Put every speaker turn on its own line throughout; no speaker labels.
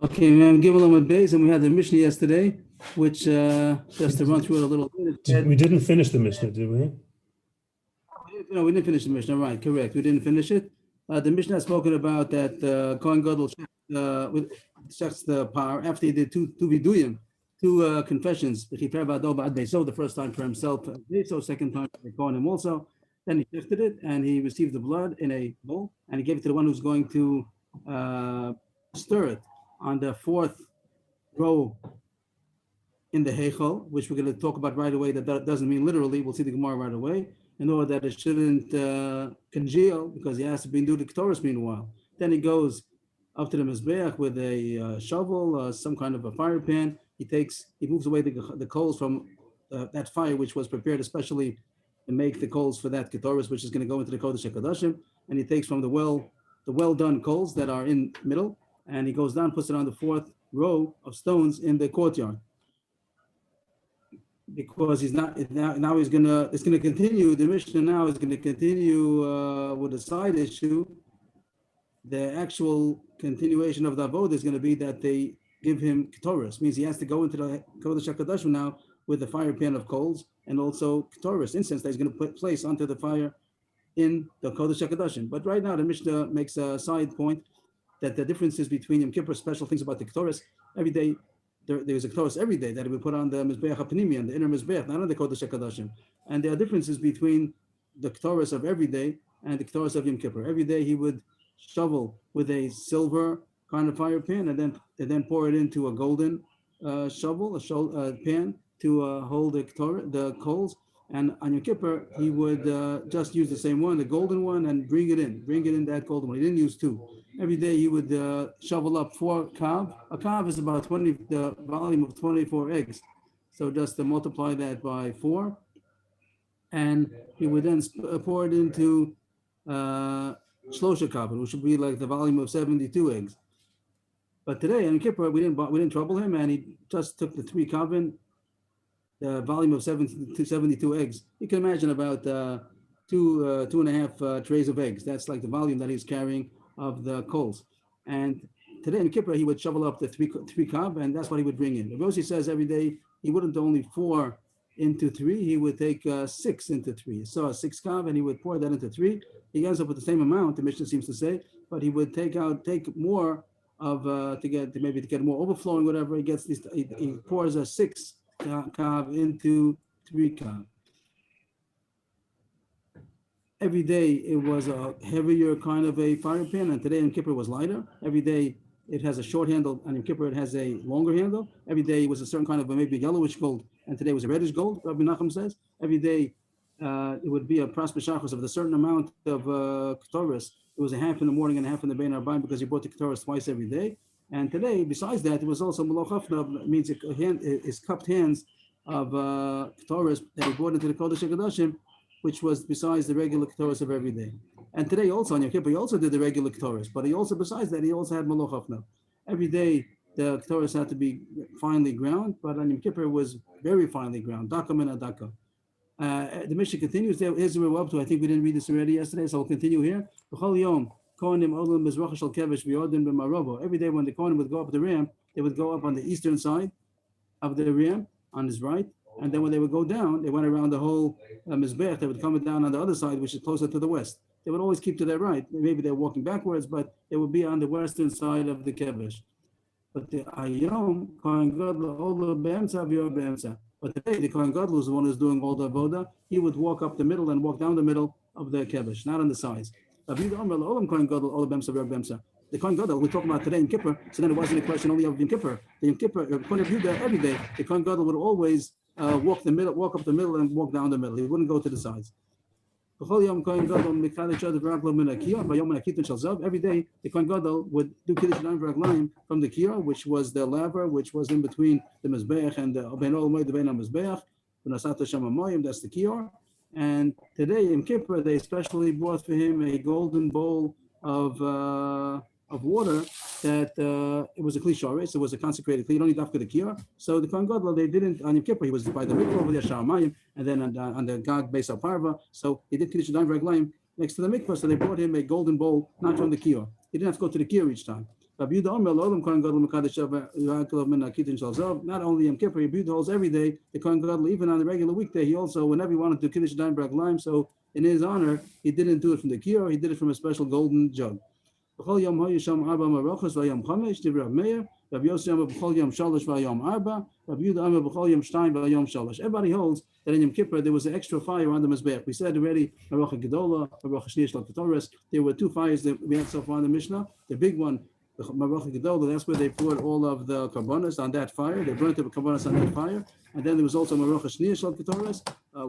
Okay, ma'am, Gimel Amud Beis, and we had the Mishnah yesterday, which just to run through it a little bit.
We didn't finish the Mishnah, did we?
No, we didn't finish the Mishnah. Right, correct. We didn't finish it. The Mishnah has spoken about that Kohen Gadol checks the power after he did two viduyim, two confessions. The first time for himself, so second time for the Kohanim also. Then he shifted it and he received the blood in a bowl and he gave it to the one who's going to stir it on the fourth row in the Heichal, which we're going to talk about right away. That doesn't mean literally. We'll see the Gemara right away. In order that it shouldn't congeal, because he has to be do the Ketores meanwhile. Then he goes up to the Mizbeach with a shovel, some kind of a fire pan. He moves away the coals from that fire, which was prepared especially to make the coals for that Ketores, which is going to go into the Kodesh HaKadoshim. And he takes from the well done coals that are in middle, and he goes down, puts it on the fourth row of stones in the courtyard. Because it's gonna continue. The Mishnah now is gonna continue with a side issue. The actual continuation of the avodah is gonna be that they give him Ketores. Means he has to go into the Kodesh HaKadoshim now with the fire pan of coals and also Ketores, incense that he's gonna place onto the fire in the Kodesh HaKadoshim. But right now the Mishnah makes a side point that the differences between Yom Kippur, special things about the Ketores, every day. There's a Ketores every day that we put on the Mizbeach HaPnimi, on the inner Mizbeach, not on the Kodesh HaKadoshim. And there are differences between the Ketores of every day and the Ketores of Yom Kippur. Every day he would shovel with a silver kind of fire pan and then pour it into a golden shovel, pan to hold the coals. And on Yom Kippur, he would just use the same one, the golden one, and bring it in that golden one. He didn't use two. Every day he would shovel up 4 kav. A kav is about the volume of 24 eggs. So just to multiply that by 4. And he would then pour it into shlosha kav, which would be like the volume of 72 eggs. But today, on Kippur, we didn't trouble him, and he just took the 3 kavin, the volume of 72 eggs. You can imagine about 2.5 trays of eggs. That's like the volume that he's carrying of the coals. And today in Kippur, he would shovel up the 3 kav, and that's what he would bring in. Roshi says every day he wouldn't only 4 into 3, he would take 6 into 3. So a 6 kav, and he would pour that into 3. He ends up with the same amount, the Mishnah seems to say, but he would take more of to get more overflowing, whatever. He pours a 6 kav into 3 kav. Every day it was a heavier kind of a fire pan, and today in Kippur was lighter. Every day it has a short handle, and in Kippur it has a longer handle. Every day it was a certain kind of maybe yellowish gold, and today it was a reddish gold, Rabbi Nachum says. Every day it would be a pras b'shachos of a certain amount of Ketores. It was a half in the morning and a half in the Bein Arbaim because he brought the Ketores twice every day. And today, besides that, it was also Moloch Hafna, means his cupped hands of Ketores that he brought into the Kodesh HaKadoshim, which was besides the regular Ketores of every day. And today also on Yom Kippur, he also did the regular Ketores, but he also, besides that, he also had Moloch Hafna. Every day, the Ketores had to be finely ground, but on Yom Kippur it was very finely ground, daka min adaka. The Mishnah continues there. Here's where we're up to. I think we didn't read this already yesterday, so we'll continue here. Every day when the Kohanim would go up the ramp, they would go up on the eastern side of the ramp on his right, and then when they would go down, they went around the whole Mizbeach. They would come down on the other side, which is closer to the west. They would always keep to their right. Maybe they're walking backwards, but they would be on the western side of the Kevesh. But the Ayom, Kohen Gadol, all the Be'emtza, V'yor Be'emtza. But today, the Kohen Gadol was the one who's doing all the avoda. He would walk up the middle and walk down the middle of the Kevesh, not on the sides. The Kohen Gadol we're talking about today in Kippur, so then it wasn't a question only of Yom Kippur. The Yom Kippur, Kohen Yehuda, every day, the Kohen Gadol would always walk up the middle and walk down the middle. He wouldn't go to the sides. Every day, the Kohen Gadol would do Kiddush Yadayim V'Raglayim from the Kira, which was the laver, which was in between the Mizbeach and the Bein Olamay, the Bein HaMizbeach, V'Nasata Sham HaMoyim, that's the Kira. And today in Kippur, they especially brought for him a golden bowl of of water, that it was a kli shoresh, it was a consecrated kli. You don't need after the kiyah. So the Kohen Gadol, they didn't on Yom Kippur. He was by the mikvah over there, Sha'amayim, and then on the Gag Beis Parva. So he did Kiddush Yadayim Reglaim next to the mikvah. So they brought him a golden bowl, not from the kiyah. He didn't have to go to the kiyah each time. Not only Yom Kippur, Rabbi Yehuda holds every day. The Kohen Gadol, even on the regular weekday, he also, whenever he wanted to Kiddush Yadayim Reglaim, so in his honor, he didn't do it from the kiyah. He did it from a special golden jug. Everybody holds that in Yom Kippur there was an extra fire on the Mizbeach. We said already, there were two fires that we had so far in the Mishnah. The big one, the Marocha Gedola, that's where they poured all of the karbonos on that fire. They burnt the karbonos on that fire. And then there was also Marocha Shniya Shal Ketoras.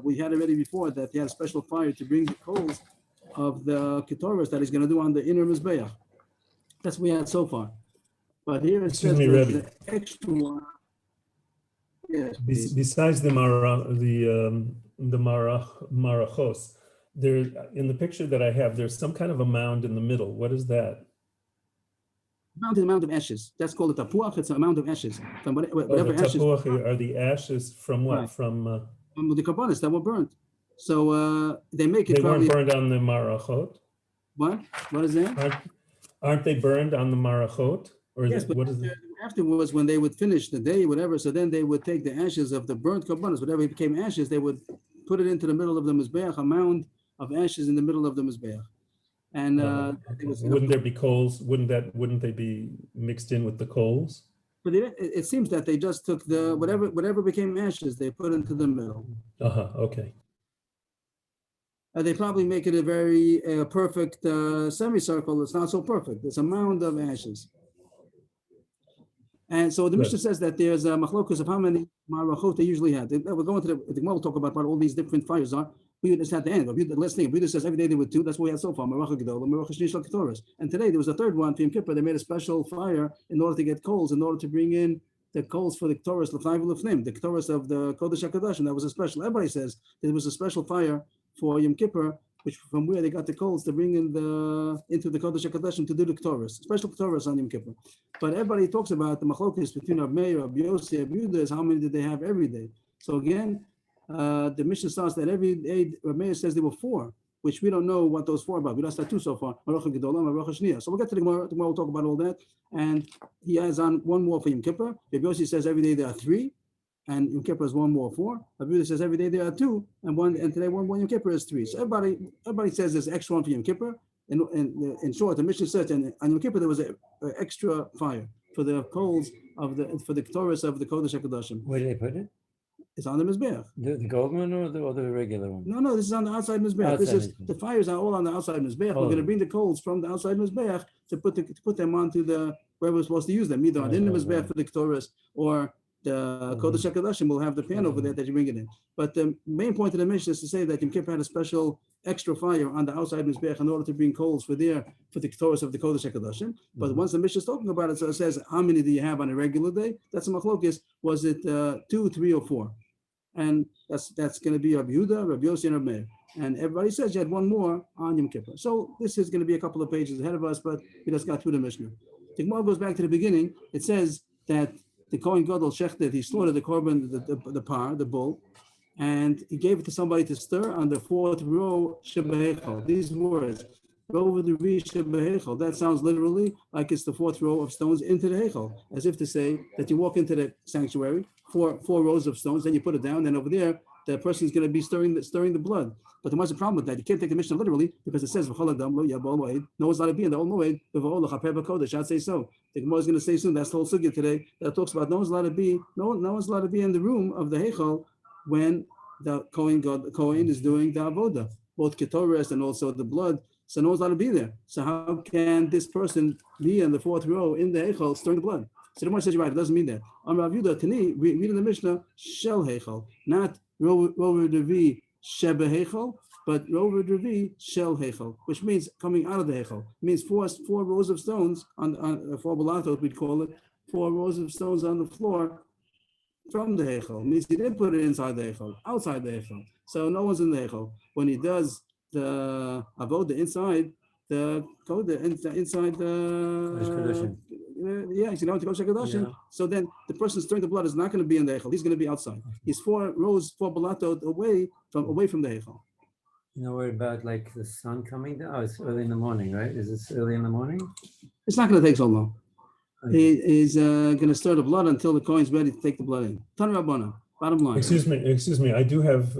We had already before that he had a special fire to bring the coals of the Ketoras that he's going to do on the inner Mizbeach. That's what we had so far. But here it says the extra one. Yes.
Besides the marachos, there in the picture that I have, there's some kind of a mound in the middle. What is that?
Mound is a mound of ashes. That's called a tapuach. It's a mound of ashes. From whatever
the
ashes.
Tapuach are the ashes from what?
Right.
From
the karbonos that were burnt. So they make it.
They weren't burned on the marachot.
What? What is that?
Aren't they burned on the marachot? Or
yes,
but what is it?
Afterwards, when they would finish the day, whatever, so then they would take the ashes of the burnt karbonos, whatever it became ashes, they would put it into the middle of the mizbeach, a mound of ashes in the middle of the mizbeach. And
wouldn't there be coals? Wouldn't they be mixed in with the coals?
But it seems that they just took the whatever became ashes, they put into the middle.
Okay.
They probably make it a very perfect semicircle. It's not so perfect. It's a mound of ashes. And so the Mishnah says that there's a machlokus of how many marachot they usually have. We're going to the Gemara will talk about what all these different fires are. We just at the end. The last thing, Yehuda says every day there were two. That's what we had so far. Maracha Gedola, Maracha Shniya Shel Ketoras. And today there was a third one for Yom Kippur. They made a special fire in order to get coals, in order to bring in the coals for the Ketoras, the Ketoras of the Kodesh HaKadosh, and that was a special. Everybody says there was a special fire for Yom Kippur, which from where they got the coals to bring in into the Kodesh HaKadosh to do the Ketoras, special Ketoras on Yom Kippur. But everybody talks about the machlokes between Rav Meir, Rav Yossi, Rav Yehuda is how many did they have every day. So again, the Mishnah starts that every day Rav Meir says there were four, which we don't know what those four are about. We don't start two so far. Maracha Gedola, Maracha Shniya. So we'll get to the Gemara. Tomorrow we'll talk about all that. And he has on one more for Yom Kippur. Rav Yossi says every day there are three, and Yom Kippur is one more four. Rav Yehuda says every day there are two, and today one Yom Kippur is three. So everybody says there's extra one for Yom Kippur. In short, the Mishnah says, and on Yom Kippur there was an extra fire for the coals for the Ketoras of the Kodesh HaKadoshim.
Where did they put it?
It's on the Mizbeach.
The gold one or the regular one?
No, this is on the outside Mizbeach. The fires are all on the outside Mizbeach. We're going to bring the coals from the outside Mizbeach to put them onto where we're supposed to use them, either on the Mizbeach for the Ketoras or the Kodesh HaKadoshim will have the pan over there that you bring it in. But the main point of the Mishnah is to say that Yom Kippur had a special extra fire on the outside Mizbeach in order to bring coals for the Ketoras of the Kodesh HaKadoshim. But once the Mishnah is talking about it, so it says, how many do you have on a regular day? That's a machlokes. Was it 2, 3, or 4? And that's going to be Rabbi Yehuda, Rabbi Yossi, and Rabbi Meir. And everybody says you had one more on Yom Kippur. So this is going to be a couple of pages ahead of us, but we just got through the Mishnah. The Gemara goes back to the beginning. It says that the Kohen Gadol shechted, he slaughtered the korban, the bull, and he gave it to somebody to stir on the fourth row shebehechel. These words, row the re shebehechel. That sounds literally like it's the fourth row of stones into the hechel, as if to say that you walk into the sanctuary, four rows of stones, then you put it down, then over there the person is going to be stirring the blood. But there was a problem with that. You can't take the Mishnah literally because it says no one's allowed to be in the old moed. I'd say so. The Gemara is going to say soon. That's the whole sugya today that talks about no one's allowed to be in the room of the hechel when the Kohen is doing the avoda, both ketoras and also the blood. So no one's allowed to be there. So how can this person be in the fourth row in the hechel stirring the blood? So the Gemara says you're right. It doesn't mean that. Rav Yehuda Tani, read in the Mishnah shel hechel, not rover devi shebe hechel, but rover devi shel hechel, which means coming out of the hechel. It means four rows of stones on four balatot, we'd call it, 4 rows of stones on the floor from the hechel. It means he didn't put it inside the hechel, outside the hechel. So no one's in the hechel. When he does the avoda inside, the code inside the yeah, he's going to go check
Yeah.
So then the person stirring the blood is not going to be in the Heichel. He's going to be outside. He's 4 balatot away from the Heichel.
You know, worry about like the sun coming down. Oh, it's early in the morning, right? Is this early in the morning?
It's not going to take so long.
Okay.
He's going to stir the blood until the coin's ready to take the blood in. Tan Rabbana, bottom line.
Excuse me. I do have,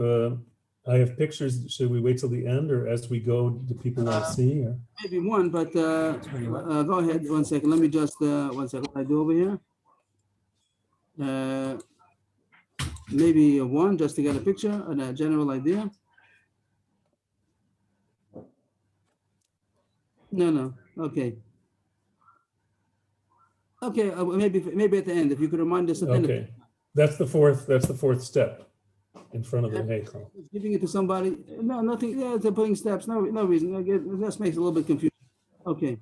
I have pictures. Should we wait till the end, or as we go, do people want to see? Or?
Maybe one, but go ahead. 1 second. Let me just 1 second. What I do over here? Maybe one just to get a picture and a general idea. No. Okay. Okay. Maybe at the end, if you could remind us at the end.
Okay, that's the fourth step in front of the Heichel.
Giving it to somebody. No, nothing. Yeah, they're putting steps. No reason. It just makes it a little bit confusing. Okay.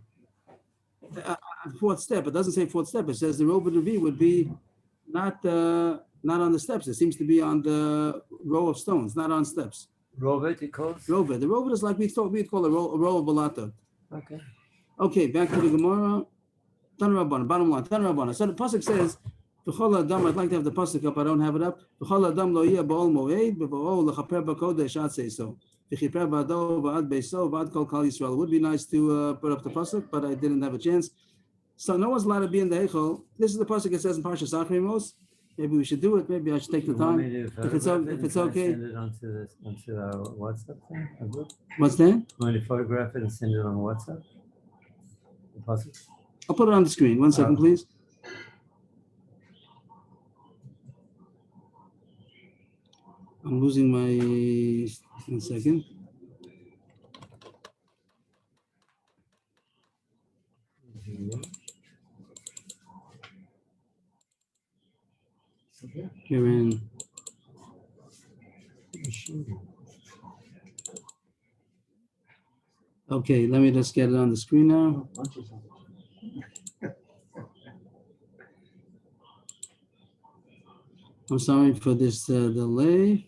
Fourth step. It doesn't say fourth step. It says the Rovid Revi would be not on the steps. It seems to be on the row of stones, not on steps.
Rovid, it calls?
Rovid. The Rovid is like we'd call a row of balatot.
Okay.
Okay, back to the Gemara. Tanarabana, bottom line. Tanarabana. So the pasuk says, "V'chol adam." I'd like to have the pasuk up. I don't have it up. V'chol adam lo yeh ba'ol moed b'va'ol lechaper b'kodesh ad seiso v'chiper ba'ado v'ad beiso v'ad kol kal Yisrael. It would be nice to put up the pasuk, but I didn't have a chance. So no one's allowed to be in the Heichel. This is the pasuk it says in Parshas Achrimos. Maybe we should do it. Maybe I should take the time. If it's okay.
Send it onto our WhatsApp thing.
What's that?
Want to photograph it and send it on WhatsApp? The pasuk?
I'll put it on the screen. 1 second, please. I'm losing my 1 second. Here in. Okay, let me just get it on the screen now. I'm sorry for this delay.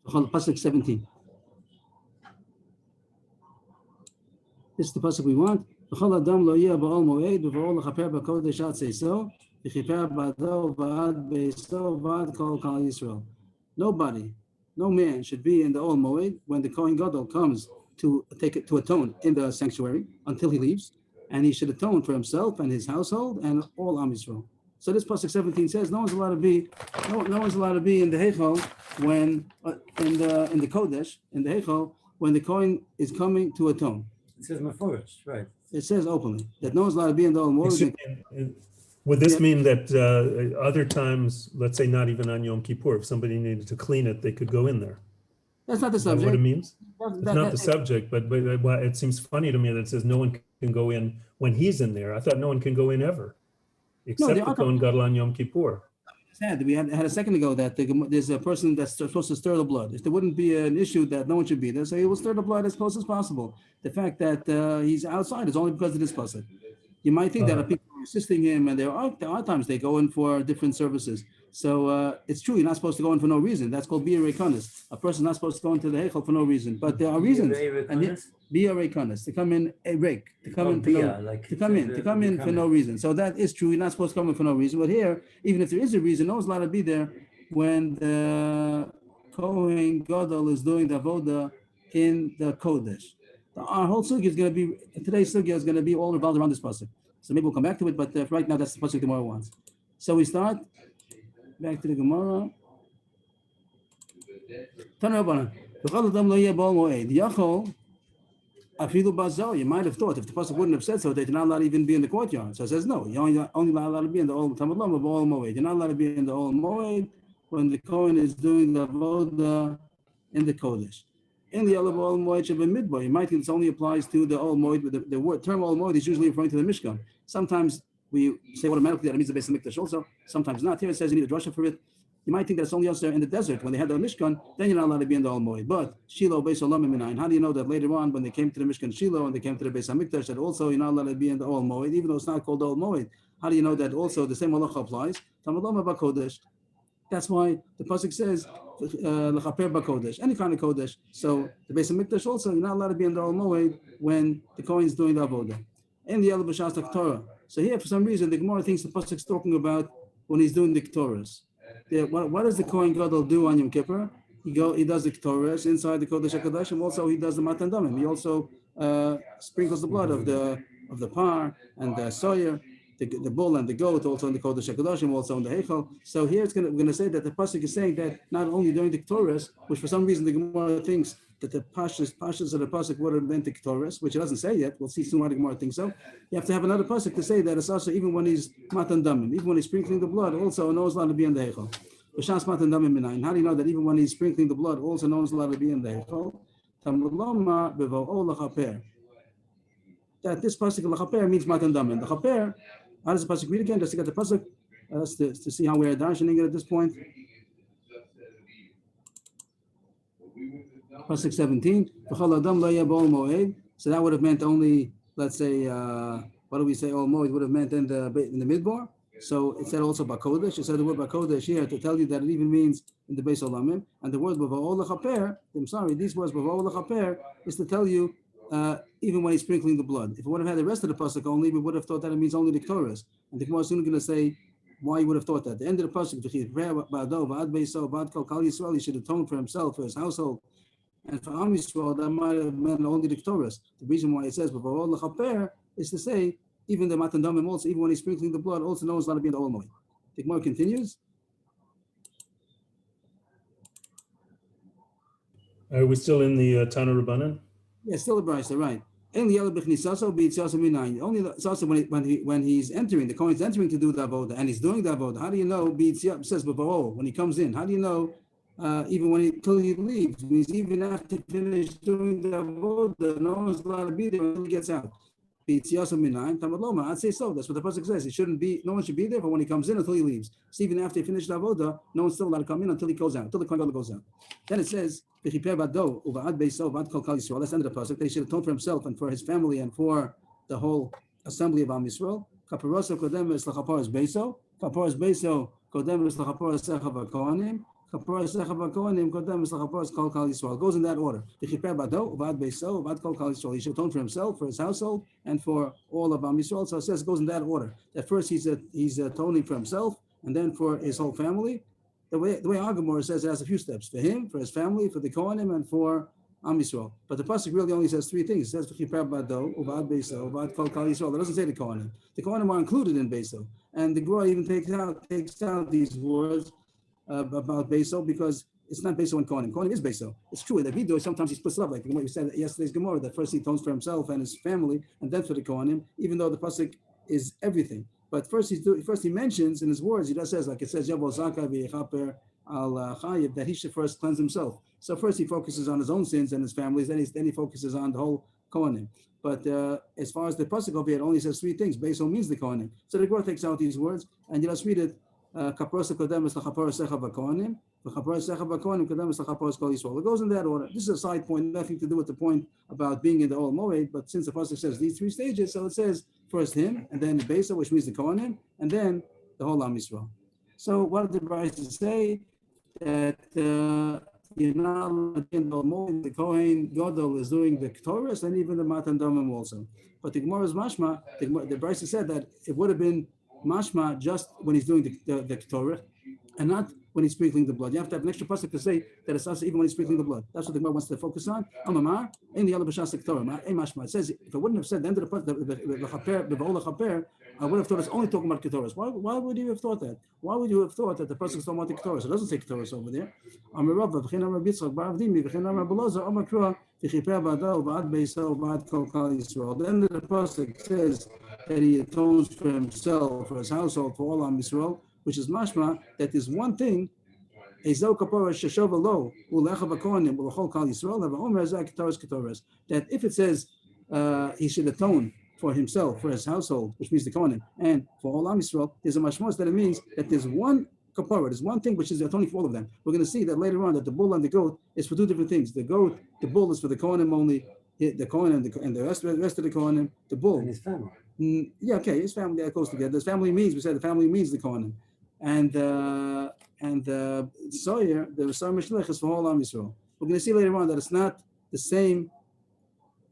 Pasuk 17. This is the pasuk we want. V'chol adam lo yeh ba'ol moed v'va'ol lechaper b'kodesh ad seiso v'chiper ba'ado v'ad beiso v'ad kol kal Yisrael. Nobody, no man should be in the Ol Moed when the Kohen Gadol comes to atone in the sanctuary until he leaves, and he should atone for himself and his household and all Am Yisrael. So this pasuk 17 says no one's allowed to be in the Heichel when in the Kodesh in the Heichel when the Kohen is coming to atone.
It says Meforish, right?
It says openly that no one's allowed to be in the Ol Moed.
Would this mean that other times, let's say not even on Yom Kippur, if somebody needed to clean it, they could go in there?
That's not the
Is that what it
subject.
means? It's not the subject, but it seems funny to me that it says no one can go in when he's in there. I thought no one can go in ever, except the Kohen Gadol on Yom Kippur.
We had a second ago that there's a person that's supposed to stir the blood. If there wouldn't be an issue that no one should be there, so he will stir the blood as close as possible. The fact that he's outside is only because of this pasuk. You might think that people are assisting him, and there are times they go in for different services. So it's true, you're not supposed to go in for no reason. That's called Bia Reikanis. A person's not supposed to go into the Heichel for no reason, but there are reasons. Bia Reikanis, to come in a rake, to come in for no reason. So that is true. You're not supposed to come in for no reason. But here, even if there is a reason, no one's allowed to be there when the Kohen Gadol is doing the avoda in the Kodesh. Our whole sugya is going to be, today's sugya is going to be all revolved around this pasuk. So maybe we'll come back to it, but right now that's the pasuk the Gemara wants. So we start back to the Gemara. You might have thought if the pasuk wouldn't have said so, they're not allowed to even be in the courtyard. So it says no, you're only allowed to be in the Ol Moed. You're not allowed to be in the Ol Moed when the Kohen is doing the avoda in the Kodesh. In the Ol Moed Sheba Midbar, you might think this only applies to the Ol Moed, but the word term Ol Moed is usually referring to the Mishkan. Sometimes we say automatically that it means the Beis HaMikdash also. Sometimes not. Here it says you need a drasha for it. You might think that it's only also in the desert when they had the Mishkan. Then you're not allowed to be in the Ol Moed. But Shiloh Beis Olam Minayin. How do you know that later on when they came to the Mishkan Shiloh and they came to the Beis HaMikdash that also you're not allowed to be in the Ol Moed, even though it's not called Ol Moed? How do you know that also the same halacha applies? Tamad Lama B'Kodesh. That's why the pasuk says l'chaper b'kodesh, any kind of kodesh. So the Beis Hamikdash also, you're not allowed to be in the Ol Moed when the Kohen's doing the avodah. And the Yellow B'Shas Torah. So here, for some reason, the Gemara thinks the pasuk's talking about when he's doing the Ketores. What does the Kohen Gadol do on Yom Kippur? He does the Ketores inside the Kodesh HaKadosh, and also he does the Matan Damim. He also sprinkles the blood of the par and the soyer, the bull and the goat, also in the Kodesh HaKadoshim, also in the Heichal. So here we're going to say that the pasuk is saying that not only during the Ketores, which for some reason the Gemara thinks that the pashas of the pasuk would have meant the Ketores, which it doesn't say yet. We'll see soon why the Gemara thinks so. You have to have another pasuk to say that it's also even when he's Matan Damim, even when he's sprinkling the blood, also knows allowed to be in the Heichal. B'shas Matan Damim minayin. How do you know that even when he's sprinkling the blood, also knows allowed to be in the Heichal? Talmud Lomar bevo'o l'chaper. That this pasuk l'chaper means Matan Damim. The chaper. How does the pasuk read again? Just to get the pasuk, to see how we're darshaning it at this point. Pasuk 17. So that would have meant only, let's say, what do we say? Ol Moed would have meant in the midbar. So it said also Bakodesh. It said the word Bakodesh here to tell you that it even means in the Beis Olamim. And the word Bava'ol L'chaper, I'm sorry, these words Bava'ol L'chaper is to tell you even when he's sprinkling the blood. If it would have had the rest of the pasuk only, we would have thought that it means only the Ketores. And the Gemara is soon going to say why you would have thought that. The end of the pasuk, he should atone for himself, for his household, and for Am Yisrael, that might have meant only the Ketores. The reason why it says Bava'ol L'chaper is to say even the Matan Damim also, even when he's sprinkling the blood, also knows how to be in the Ol Moed. The Gemara continues.
Are we still in the Tana Rabbanan?
Yeah, still a brayso, right? Only it's also when he's entering, the Kohen's entering to do the avodah, and he's doing the avodah. How do you know? It says when he comes in. How do you know? Even till he leaves, means even after he finished doing the avodah, no one's allowed to be there until he gets out. I'd say so. That's what the pasuk says. No one should be there, but when he comes in until he leaves. So even after he finished the avodah, no one's still allowed to come in until he goes out, until the Kohen Gadol goes out. Then it says, that's the end of the pasuk, that he should atone for himself and for his family and for the whole assembly of Am Yisrael. Kaparoso kodemes l'chaparas beiso. Kaparas beiso kodemes l'chaparas sechav hakohanim. Kaparas sechav hakohanim kodemes l'chaparas kol kal Yisrael. It goes in that order. V'chiper bado uvad beiso uvad kol kal Yisrael. He should atone for himself, for his household, and for all of Am Yisrael. So it says it goes in that order. That first he's atoning for himself, and then for his whole family. The way our Gemara says it has a few steps: for him, for his family, for the Kohanim, and for Am Yisrael. But the pasuk really only says three things. It says v'chiper bado uvad beiso uvad kol kal Yisrael. It doesn't say the Kohanim. The Kohanim are included in beiso, and the Gemara even takes out these words about beiso because it's not beiso and Kohanim. Kohanim is beiso. It's true that Vidui sometimes he splits it up, like we said yesterday's Gemara, that first he atones for himself and his family, and then for the Kohanim, even though the pasuk is everything. But first he mentions in his words, he just says, like it says, Yavo Zaka v'yechaper al Chayib, that he should first cleanse himself. So first he focuses on his own sins and his family's, then he focuses on the whole Kohanim. But as far as the pasuk over here, it only says three things. Beiso means the Kohanim. So the Gemara takes out these words, and you just read it. Kaprosa kodemes l'chaparas sechav hakohanim, v'chaparas sechav hakohanim kodemes l'chaparas kol Yisrael. It goes in that order. This is a side point, nothing to do with the point about being in the Ol Moed. But since the pasuk says these three stages, so it says first him, and then the Beiso, which means the Kohanim, and then the whole Am Yisrael. So what did the Brayso say? That you're not in the Ol Moed, the Kohen Gadol is doing the Ketores and even the Matan Damim also. But the Gemara's mashma, the Brayso said that it would have been mashma just when he's doing the Ketores, and not when he's sprinkling the blood. You have to have an extra pasuk to say that it's also even when he's sprinkling the blood. That's what the Gemara wants to focus on. Amamar in the Yellow B'Shas Ketores. Mashma. It says if it wouldn't have said the end of the chaper, the Ba'ol chaper, I would have thought it's only talking about Ketores. Why would you have thought that? Why would you have thought that the pasuk is talking about the Ketores? It doesn't say Ketores over there. Amarava v'chein Amar Yitzchak bar Avdimi v'chein Amar Beloza Amar Krua v'chiper ba'adal v'ad beiso v'ad kol kal Yisrael. The end of the pasuk says that he atones for himself, for his household, for all Am Yisrael, which is mashma that is one thing. That if it says he should atone for himself, for his household, which means the Kohanim, and for all Am Yisrael, there's a mashmos that it means that there's one kapara, there's one thing which is atoning for all of them. We're going to see that later on that the bull and the goat is for two different things. The bull is for the Kohanim only, the Kohanim and the rest of the Kohanim, the bull.
And his family.
Yeah, okay, his family that goes together. His family means, we said the family means the Kohanim. And and the Sawyer, the Sawyer Mishlich is for all Am Yisrael. We're going to see later on that it's not the same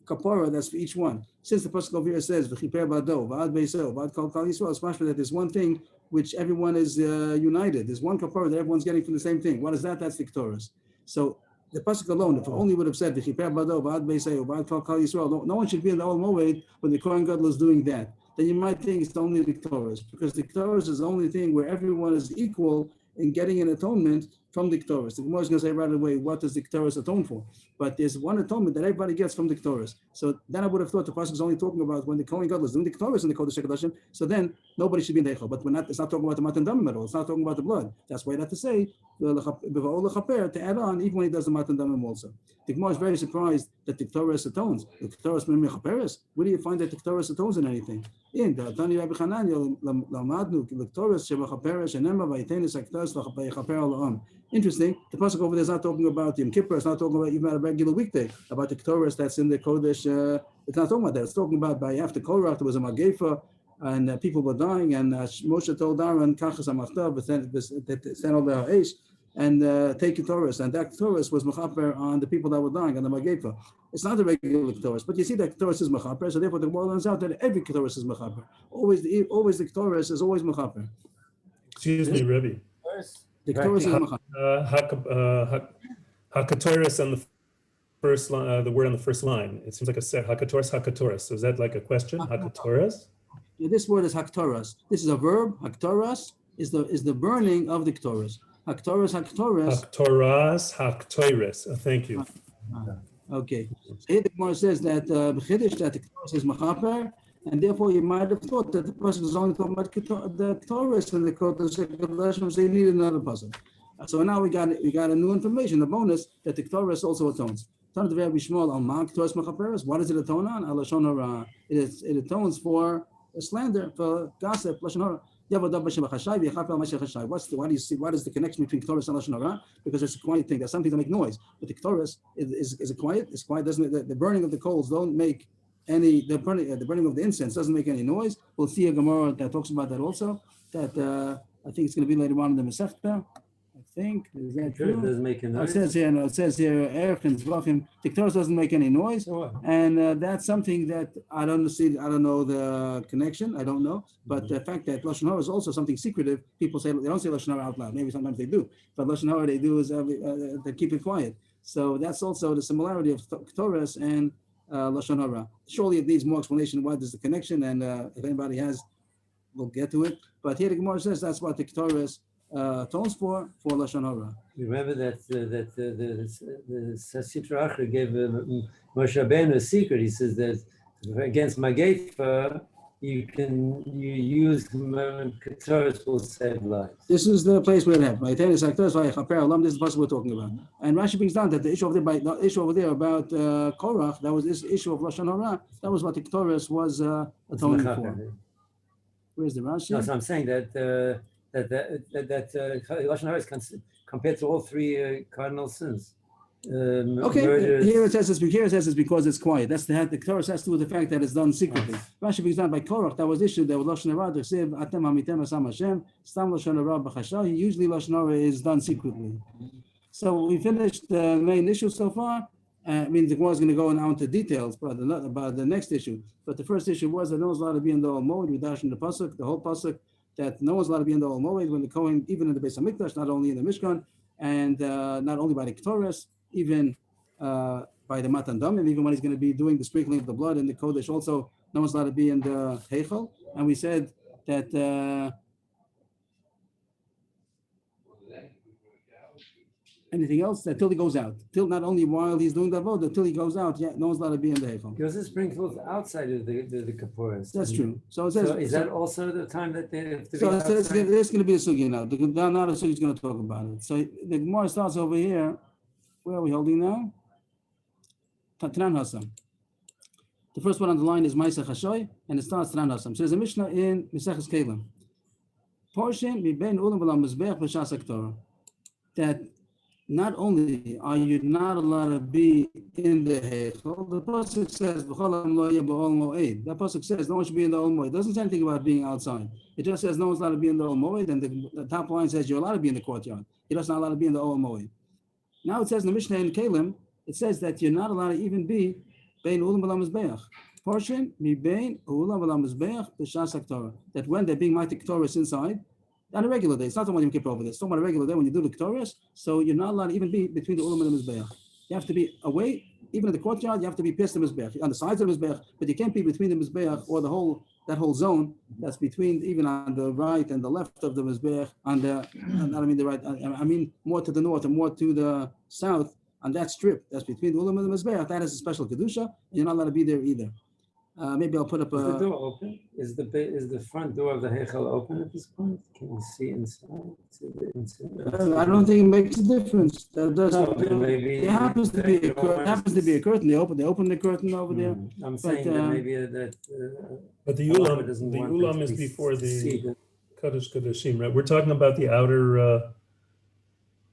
kapara that's for each one. Since the pasuk over here says v'chiper bado v'ad beisel v'ad kol Yisrael, it's mashma that there's one thing which everyone is united. There's one kapara that everyone's getting from the same thing. What is that? That's victorious. So the pasuk alone, if it only would have said v'chiper bado v'ad beisel v'ad kol Yisrael, no one should be in the Ol Moed when the Kohen Gadol is doing that. Then you might think it's only victorious, because the victorious is the only thing where everyone is equal in getting an atonement from the Ketores. The Gemara is going to say right away, what does the Ketores atone for? But there's one atonement that everybody gets from the Ketores. So then I would have thought the pasuk is only talking about when the Kohen Gadol is doing the Ketores in the Kodesh HaKodashim. So then nobody should be in the Eichel. But it's not talking about the Matan Damim at all. It's not talking about the blood. That's why you have to say to add on, even when he does the Matan Damim also. The Gemara is very surprised that the Ketores atones. The Ketores Mechaperes. Where do you find that the Ketores atones in anything? In the Tani Rabbi Chananya Lamadnu Ketores Shevachaperes Shenema Vaytenis Haktos Vachaper La'am. Interesting. The pasuk over there is not talking about Yom Kippur. It's not talking about even a regular weekday. About the Ketores that's in the Kodesh. It's not talking about that. It's talking about by after Korach there was a Magefa and people were dying, and Moshe told Aaron Kachas Amachtav send all the Aish and take Ketores, and that Ketores was mechaper on the people that were dying on the Magefa. It's not a regular Ketores, but you see that Ketores is mechaper, so therefore the Gemara learns out that every Ketores is mechaper. Always the Ketores is always mechaper.
Excuse me, Rebbe.
The Ketores is mechaper.
Hakatoris on the first line, the word on the first line. It seems like a hakatoris. So is that like a question? Hakatoris?
Yeah, this word is haktoras. This is a verb. Haktoras is the burning of the Ketores. Haktoras. Haktoris. Thank you. Okay. Here the Gemara says that b'chiddush that the Ketores is mechaper, and therefore you might have thought that the person is only talking about the Ketores and the Kodesh HaKodashim, so you need another person. So now we got a new information, a bonus that the Ketores also atones. What does it atone on? It atones for slander, for gossip. What do you see? What is the connection between Ketores and Lashon Hara? Because it's a quiet thing. There's something that make noise, but the Ketores is it quiet? It's quiet. Doesn't it? The burning of the coals don't make any. The burning of the incense doesn't make any noise. We'll see a Gemara that talks about that also. That I think it's going to be later on in the Masechta. I think is that
Sure,
true?
it doesn't make a noise.
It says here, Erech and Zvachim, the Ketores doesn't make any noise. And that's something that I don't see. I don't know the connection. I don't know. But the fact that Lashon Hara is also something secretive. People say they don't say Lashon Hara out loud. Maybe sometimes they do. But Lashon Hara they do is they keep it quiet. So that's also the similarity of Ketores and Lashon Hara. Surely it needs more explanation. What is the connection? And if anybody has, we'll get to it. But here the Gemara says that's what the Ketores tones for Lashon Hara.
Remember that the Sitra Achra gave Moshe Rabbeinu a secret. He says that against Magefa, you use Ketores will save lives.
This is the place where it happened. This is the person we're talking about. And Rashi brings down that the issue over there about Korach, that was this issue of Lashon Hara, that was what the Ketores was atoning for. Where's the Rashi?
No, so I'm saying that Lashon Hara is compared to all three cardinal sins.
Okay,
murders.
here it says it's because it's quiet. That's the Ketores has to do with the fact that it's done secretly. Rashi brings down by Korach, that was issued there with Lashon Hara. They said Atem Hamitem Asam Hashem Stam Lashon Hara B'Chasha. Usually Lashon Hara is done secretly. So we finished the main issue so far. I mean, the Gemara is going to go now into details about the next issue. But the first issue was that no one's allowed to be in the Ol Moed. We dash in the pasuk, the whole pasuk, that no one's allowed to be in the Ol Moed when the Kohen, even in the Beis Hamikdash, not only in the Mishkan, and not only by the Ketores, even by the Matan Damim, even when he's going to be doing the sprinkling of the blood in the Kodesh. Also, no one's allowed to be in the Heichel. And we said that anything else, that till he goes out, till not only while he's doing the vote, till he goes out, no one's allowed to be in the Heichel.
Because it sprinkles outside of the Kapporas.
That's true. So it says.
So is that also the time that they have to be
So
outside?
there's going to be a sugi now. Now the sugi is going to talk about it. So the Gemara starts over here. Where are we holding now? Tanan Hasam. The first one on the line is Ma'aseh Chashoy, and it starts Tanan Hasam. So there's a Mishnah in Maseches Kelim. Portion mibein ulam v'lam mizbeach b'shas haktorah. That not only are you not allowed to be in the Heichel, the pasuk says v'cholam lo yeh b'ol moed. That pasuk says no one should be in the Ol Moed. It doesn't say anything about being outside. It just says no one's allowed to be in the Ol Moed, and the top line says you're allowed to be in the courtyard. You're just not allowed to be in the Ol Moed. Now it says in the Mishnah in Kalim, it says that you're not allowed to even be Bein Ulam V'Lam Mizbeach. Portion mi Bein Ulam V'Lam Mizbeach B'Shas HaKtorah. That when they're being mighty Ktoros inside, on a regular day, it's not the one you keep over there. It's talking about a regular day when you do the Ktoros, so you're not allowed to even be between the Ulam and the Mizbeach. You have to be away, even in the courtyard, you have to be past the Mizbeach, on the sides of the Mizbeach, but you can't be between the Mizbeach or that whole zone that's between, even on the right and the left of the Mizbeach, I mean the right, I mean more to the north and more to the south, on that strip that's between the Ulam and the Mizbeach. That is a special Kedusha, and you're not allowed to be there either. Maybe I'll put up
Is the door open? Is the front door of the Heichal open at this point? Can you see inside?
I don't think it makes a difference. That doesn't.
No, maybe
It happens to be a curtain. They open the curtain over there.
I'm saying that maybe that.
But the
Allah doesn't want
ulam
them
is
to be
before the
seen.
Kaddish Kaddashim, right? We're talking about the outer.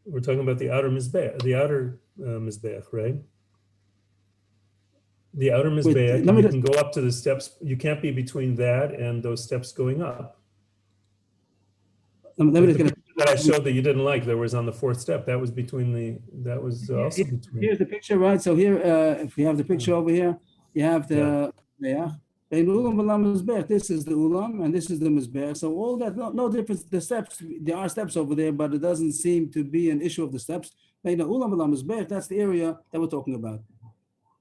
We're talking about the outer mizbeach, right? The outer mizbeach. You can go up to the steps. You can't be between that and those steps going up. That I showed that you didn't like. There was on the fourth step. That was between the. That was also between.
Here's the picture, right? So here, if we have the picture over here, you have the This is the ulam and this is the mizbeach. So all that, no difference. The steps, there are steps over there, but it doesn't seem to be an issue of the steps. That's the area that we're talking about.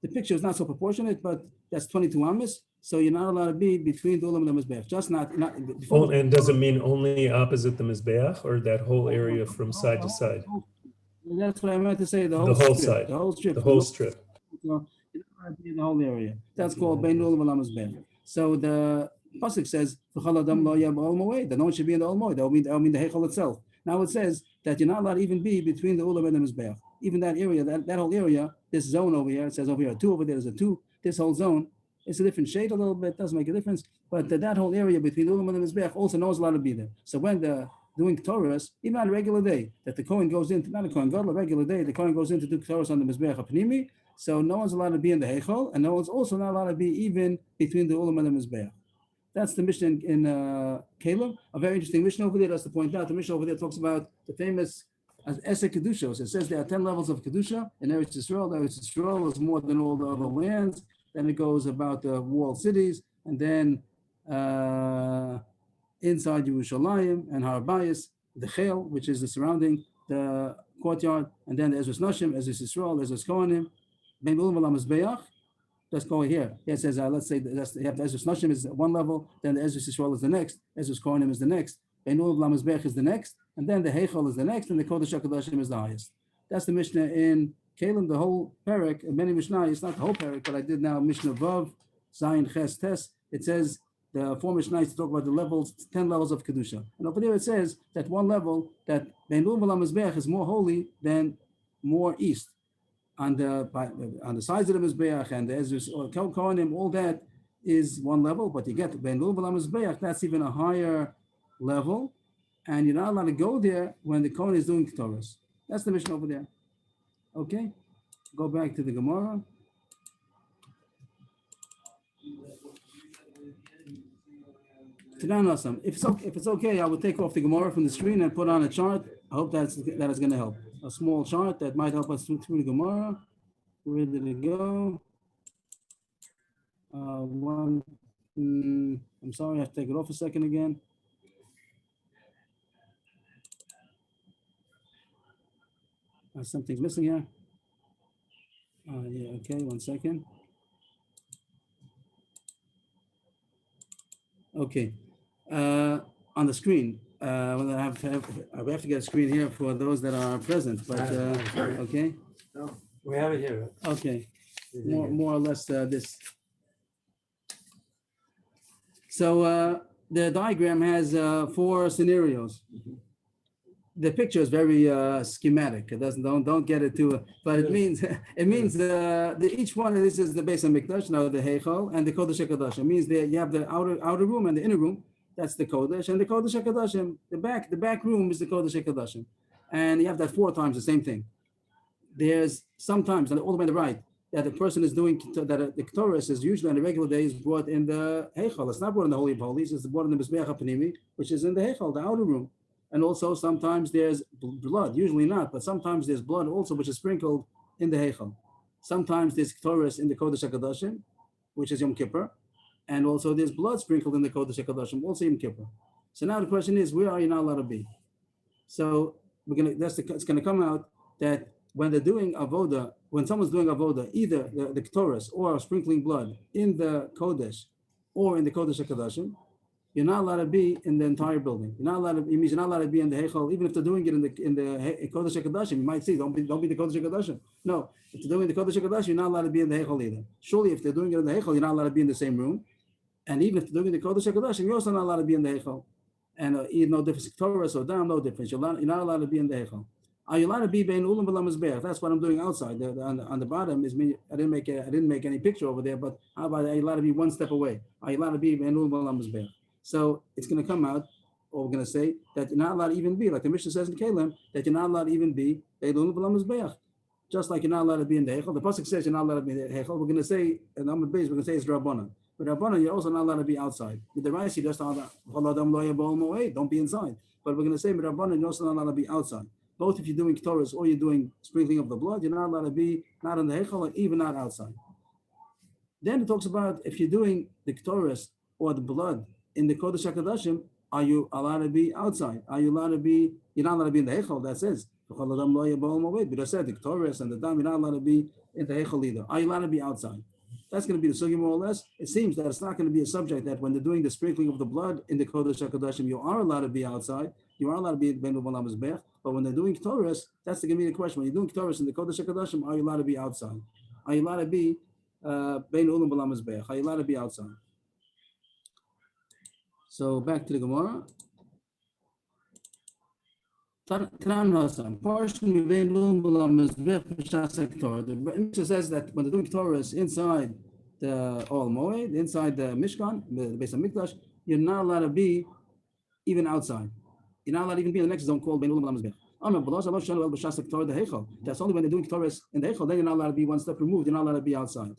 The picture is not so proportionate, but that's 22 amas. So you're not allowed to be between the ulam and the mizbeach. Just not.
And does it mean only opposite the mizbeach, or that whole area from side to side?
That's what I meant to say. The whole
side.
The whole strip.
The whole strip.
In the whole area. That's called Bein Ulam V'Lam Mizbeach. So the pasuk says, "V'chol adam lo yeh b'ol moed." That no one should be in the ol moed. That will mean the heichal itself. Now it says that you're not allowed to even be between the ulam and the mizbeach. Even that area, that whole area, this zone over here. It says over here 2 over there. There's a 2. This whole zone. It's a different shade a little bit. Doesn't make a difference. But that whole area between the ulam and the mizbeach also no one's allowed to be there. So when the doing Torahs, even on a regular day, that the Kohen goes into, not a Kohen Gadol, a regular day, the Kohen goes in to do Torahs on the Mizbeach HaPnimi, so no one's allowed to be in the Heichal, and no one's also not allowed to be even between the Ulam and the Mizbeach. That's the Mishnah in Kalim, a very interesting Mishnah over there. That's to point out. The Mishnah over there talks about the famous Esek Kedushos. It says there are 10 levels of Kedusha in Eretz Yisrael. Eretz Yisrael is more than all the other lands. Then it goes about the walled cities, and then inside Yerushalayim and Har Bayis, the Chel, which is the surrounding the courtyard, and then the Ezras Nashim, Ezras Yisrael, Ezras Kohanim, Ben Ulam V'Lam Mizbeach. Let's go here. It says, let's say you have the Ezras Nashim is one level, then the Ezras Yisrael is the next, Ezras Kohanim is the next, Ben Ulam V'Lam Mizbeach is the next, and then the Heichal is the next, and the Kodesh HaKadoshim is the highest. That's the Mishnah in Kalim, the whole parak, many Mishnah, it's not the whole parak, but I did now Mishnah Vav, Zayin Ches Tes. It says, the four Mishnahs to talk about the levels, 10 levels of Kedusha. And over there it says that one level, that Ben Ulam V'Lam Mizbeach is more holy than more east. On the sides of the Mizbeach and the Ezras or Kohanim, all that is one level, but you get to Ben Ulam V'Lam Mizbeach, that's even a higher level. And you're not allowed to go there when the Kohen is doing Torahs. That's the Mishnah over there. Okay, go back to the Gemara. If it's okay, I will take off the Gemara from the screen and put on a chart. I hope that is going to help. A small chart that might help us through the Gemara. Where did it go? I'm sorry, I have to take it off a second again. Something's missing here. Yeah, okay, 1 second. Okay, on the screen, we have to get a screen here for those that are present, but, okay.
No, we have it here.
Okay, more or less this. So the diagram has 4 scenarios. The picture is very schematic. It doesn't don't get it too, but it means each one of this is the Beis HaMikdash, now the Heichal and the Kodesh HaKadosh. It means that you have the outer room and the inner room. That's the Kodesh, and the Kodesh HaKadoshim. The back room is the Kodesh HaKadoshim, and you have that 4 times the same thing. There's sometimes all the way on the right. that the person is doing, that the Ketores is usually on a regular day is brought in the Heichal. It's not brought in the Holy of Holies, it's brought in the Mizbeach HaPnimi, which is in the Heichal, the outer room. And also sometimes there's blood, usually not, but sometimes there's blood also, which is sprinkled in the Heichal. Sometimes there's Ketores in the Kodesh HaKadoshim, which is Yom Kippur. And also there's blood sprinkled in the Kodesh HaKadoshim, also Yom Kippur. So now the question is, where are you not allowed to be? So it's gonna come out that when they're doing avoda, when someone's doing avoda, either the Ketores or sprinkling blood in the Kodesh or in the Kodesh HaKadoshim, you're not allowed to be in the entire building. You're not allowed to. It means you're not allowed to be in the Heichal, even if they're doing it in the Kodesh HaKadoshim. You might see, don't be the Kodesh HaKadoshim. No, if they're doing the Kodesh HaKadoshim, you're not allowed to be in the Heichal either. Surely, if they're doing it in the Heichal, you're not allowed to be in the same room. And even if they're doing the Kodesh HaKadoshim, you're also not allowed to be in the Heichal. And no difference, Torah or Dam, no difference. You're not allowed to be in the Heichal. Are you allowed to be bein ulam v'lam mizbeach? That's what I'm doing outside. On the bottom is me. I didn't make any picture over there. But how about, are you allowed to be one step away? Are you allowed to be bein ulam v'lam mizbeach? So it's going to come out, or we're going to say that you're not allowed to even be, like the Mishnah says in Kalim, that you're not allowed to even be bein ulam v'lam mizbeach. Just like you're not allowed to be in the Heichal. The pasuk says you're not allowed to be in the Heichal. We're going to say in Amud Beis, we're going to say it's Rabbanan. But Rabbanan, you're also not allowed to be outside. With the Rashi, just don't be inside. But we're going to say with Rabbanan, you're also not allowed to be outside. Both if you're doing Ketores or you're doing sprinkling of the blood, you're not allowed to be not in the Heichal and even not outside. Then it talks about if you're doing the Ketores or the blood in the Kodesh HaKadoshim, are you allowed to be outside? Are you allowed to be, you're not allowed to be in the Heichal, that says. But I said the Ketores and the Dam, you're not allowed to be in the Heichal either. Are you allowed to be outside? That's going to be the sugya more or less. It seems that it's not going to be a subject that when they're doing the sprinkling of the blood in the Kodesh HaKadoshim, you are allowed to be outside. You are allowed to be in Ben Ulam Mizbeach. But when they're doing Ketores, that's going to be the question. When you're doing Ketores in the Kodesh HaKadoshim, are you allowed to be outside? Are you allowed to be Ben Ulam Mizbeach? Are you allowed to be outside? So back to the Gemara. The Mishnah says that when they're doing Ketores inside the Ol Moed, inside the Mishkan, the Beis HaMikdash, you're not allowed to be even outside. You're not allowed to even be in the next zone called Bein Ulam V'lam Mizbeach. That's only when they're doing Ketores in the Heichal, then you're not allowed to be one step removed. You're not allowed to be outside.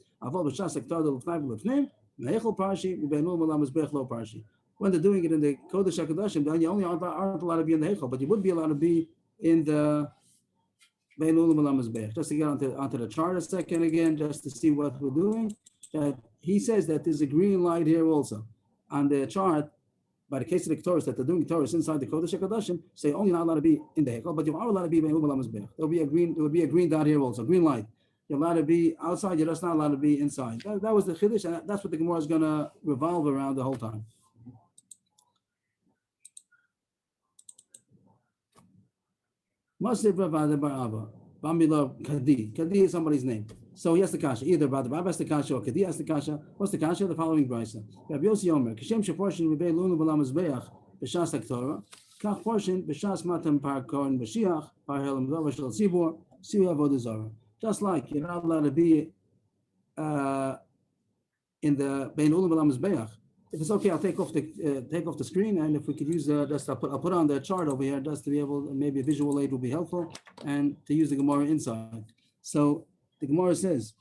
When they're doing it in the Kodesh HaKadoshim, then you only aren't allowed to be in the Heichal, but you would be allowed to be in the Bein Ulam V'lam Mizbeach. Just to get onto the chart a second again, just to see what we're doing. He says that there's a green light here also. On the chart, by the case of the Ketores, that they're doing Ketores inside the Kodesh HaKadoshim, say only not allowed to be in the Heichal, but you are allowed to be Bein Ulam V'lam Mizbeach. There will be a green dot here also, green light. You're allowed to be outside, you're just not allowed to be inside. That was the Chiddush, and that's what the Gemara is going to revolve around the whole time. Masir Ravada Baraba, Bambila Kadi. Kadi is somebody's name. So he has the kasha. Either Baba has the kasha or Kadi has the kasha. What's the kasha? The following brisa. Rabbi Yossi Omer, Kashem Sheportion Rebei Lunu B'lam Mizbeach B'Shas HaKtorah, Kach Portion B'Shas Matan Par Kohen B'Shiach Par Helam Dova Shel Tzibur Siu Avodah Zarah. Just like you're not allowed to be in the Bein Ulam B'Lam Mizbeach. If it's okay, I'll take off the screen, and if we could use I'll put on the chart over here just to be able, maybe a visual aid will be helpful, and to use the Gemara inside. So the Gemara says,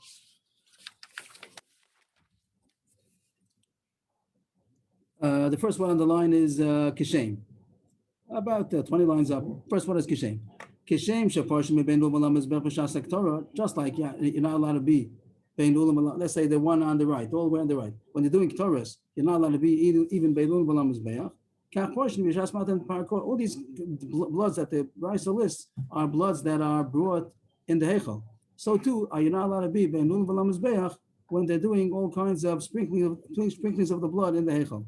the first one on the line is Kishem, about 20 lines up. First one is Kishem. Kishem sheparshim bein ulam mizbeach b'shas HaKtorah. Just like you're not allowed to be bein ulam. Let's say the one on the right, all the way on the right. When you're doing Ketores, you're not allowed to be even bein ulam mizbeach. All these bloods that the Raisa lists are bloods that are brought in the Heichal. So too, are you not allowed to be bein ulam v'lam mizbeach when they're doing all kinds of sprinklings of the blood in the Heichal?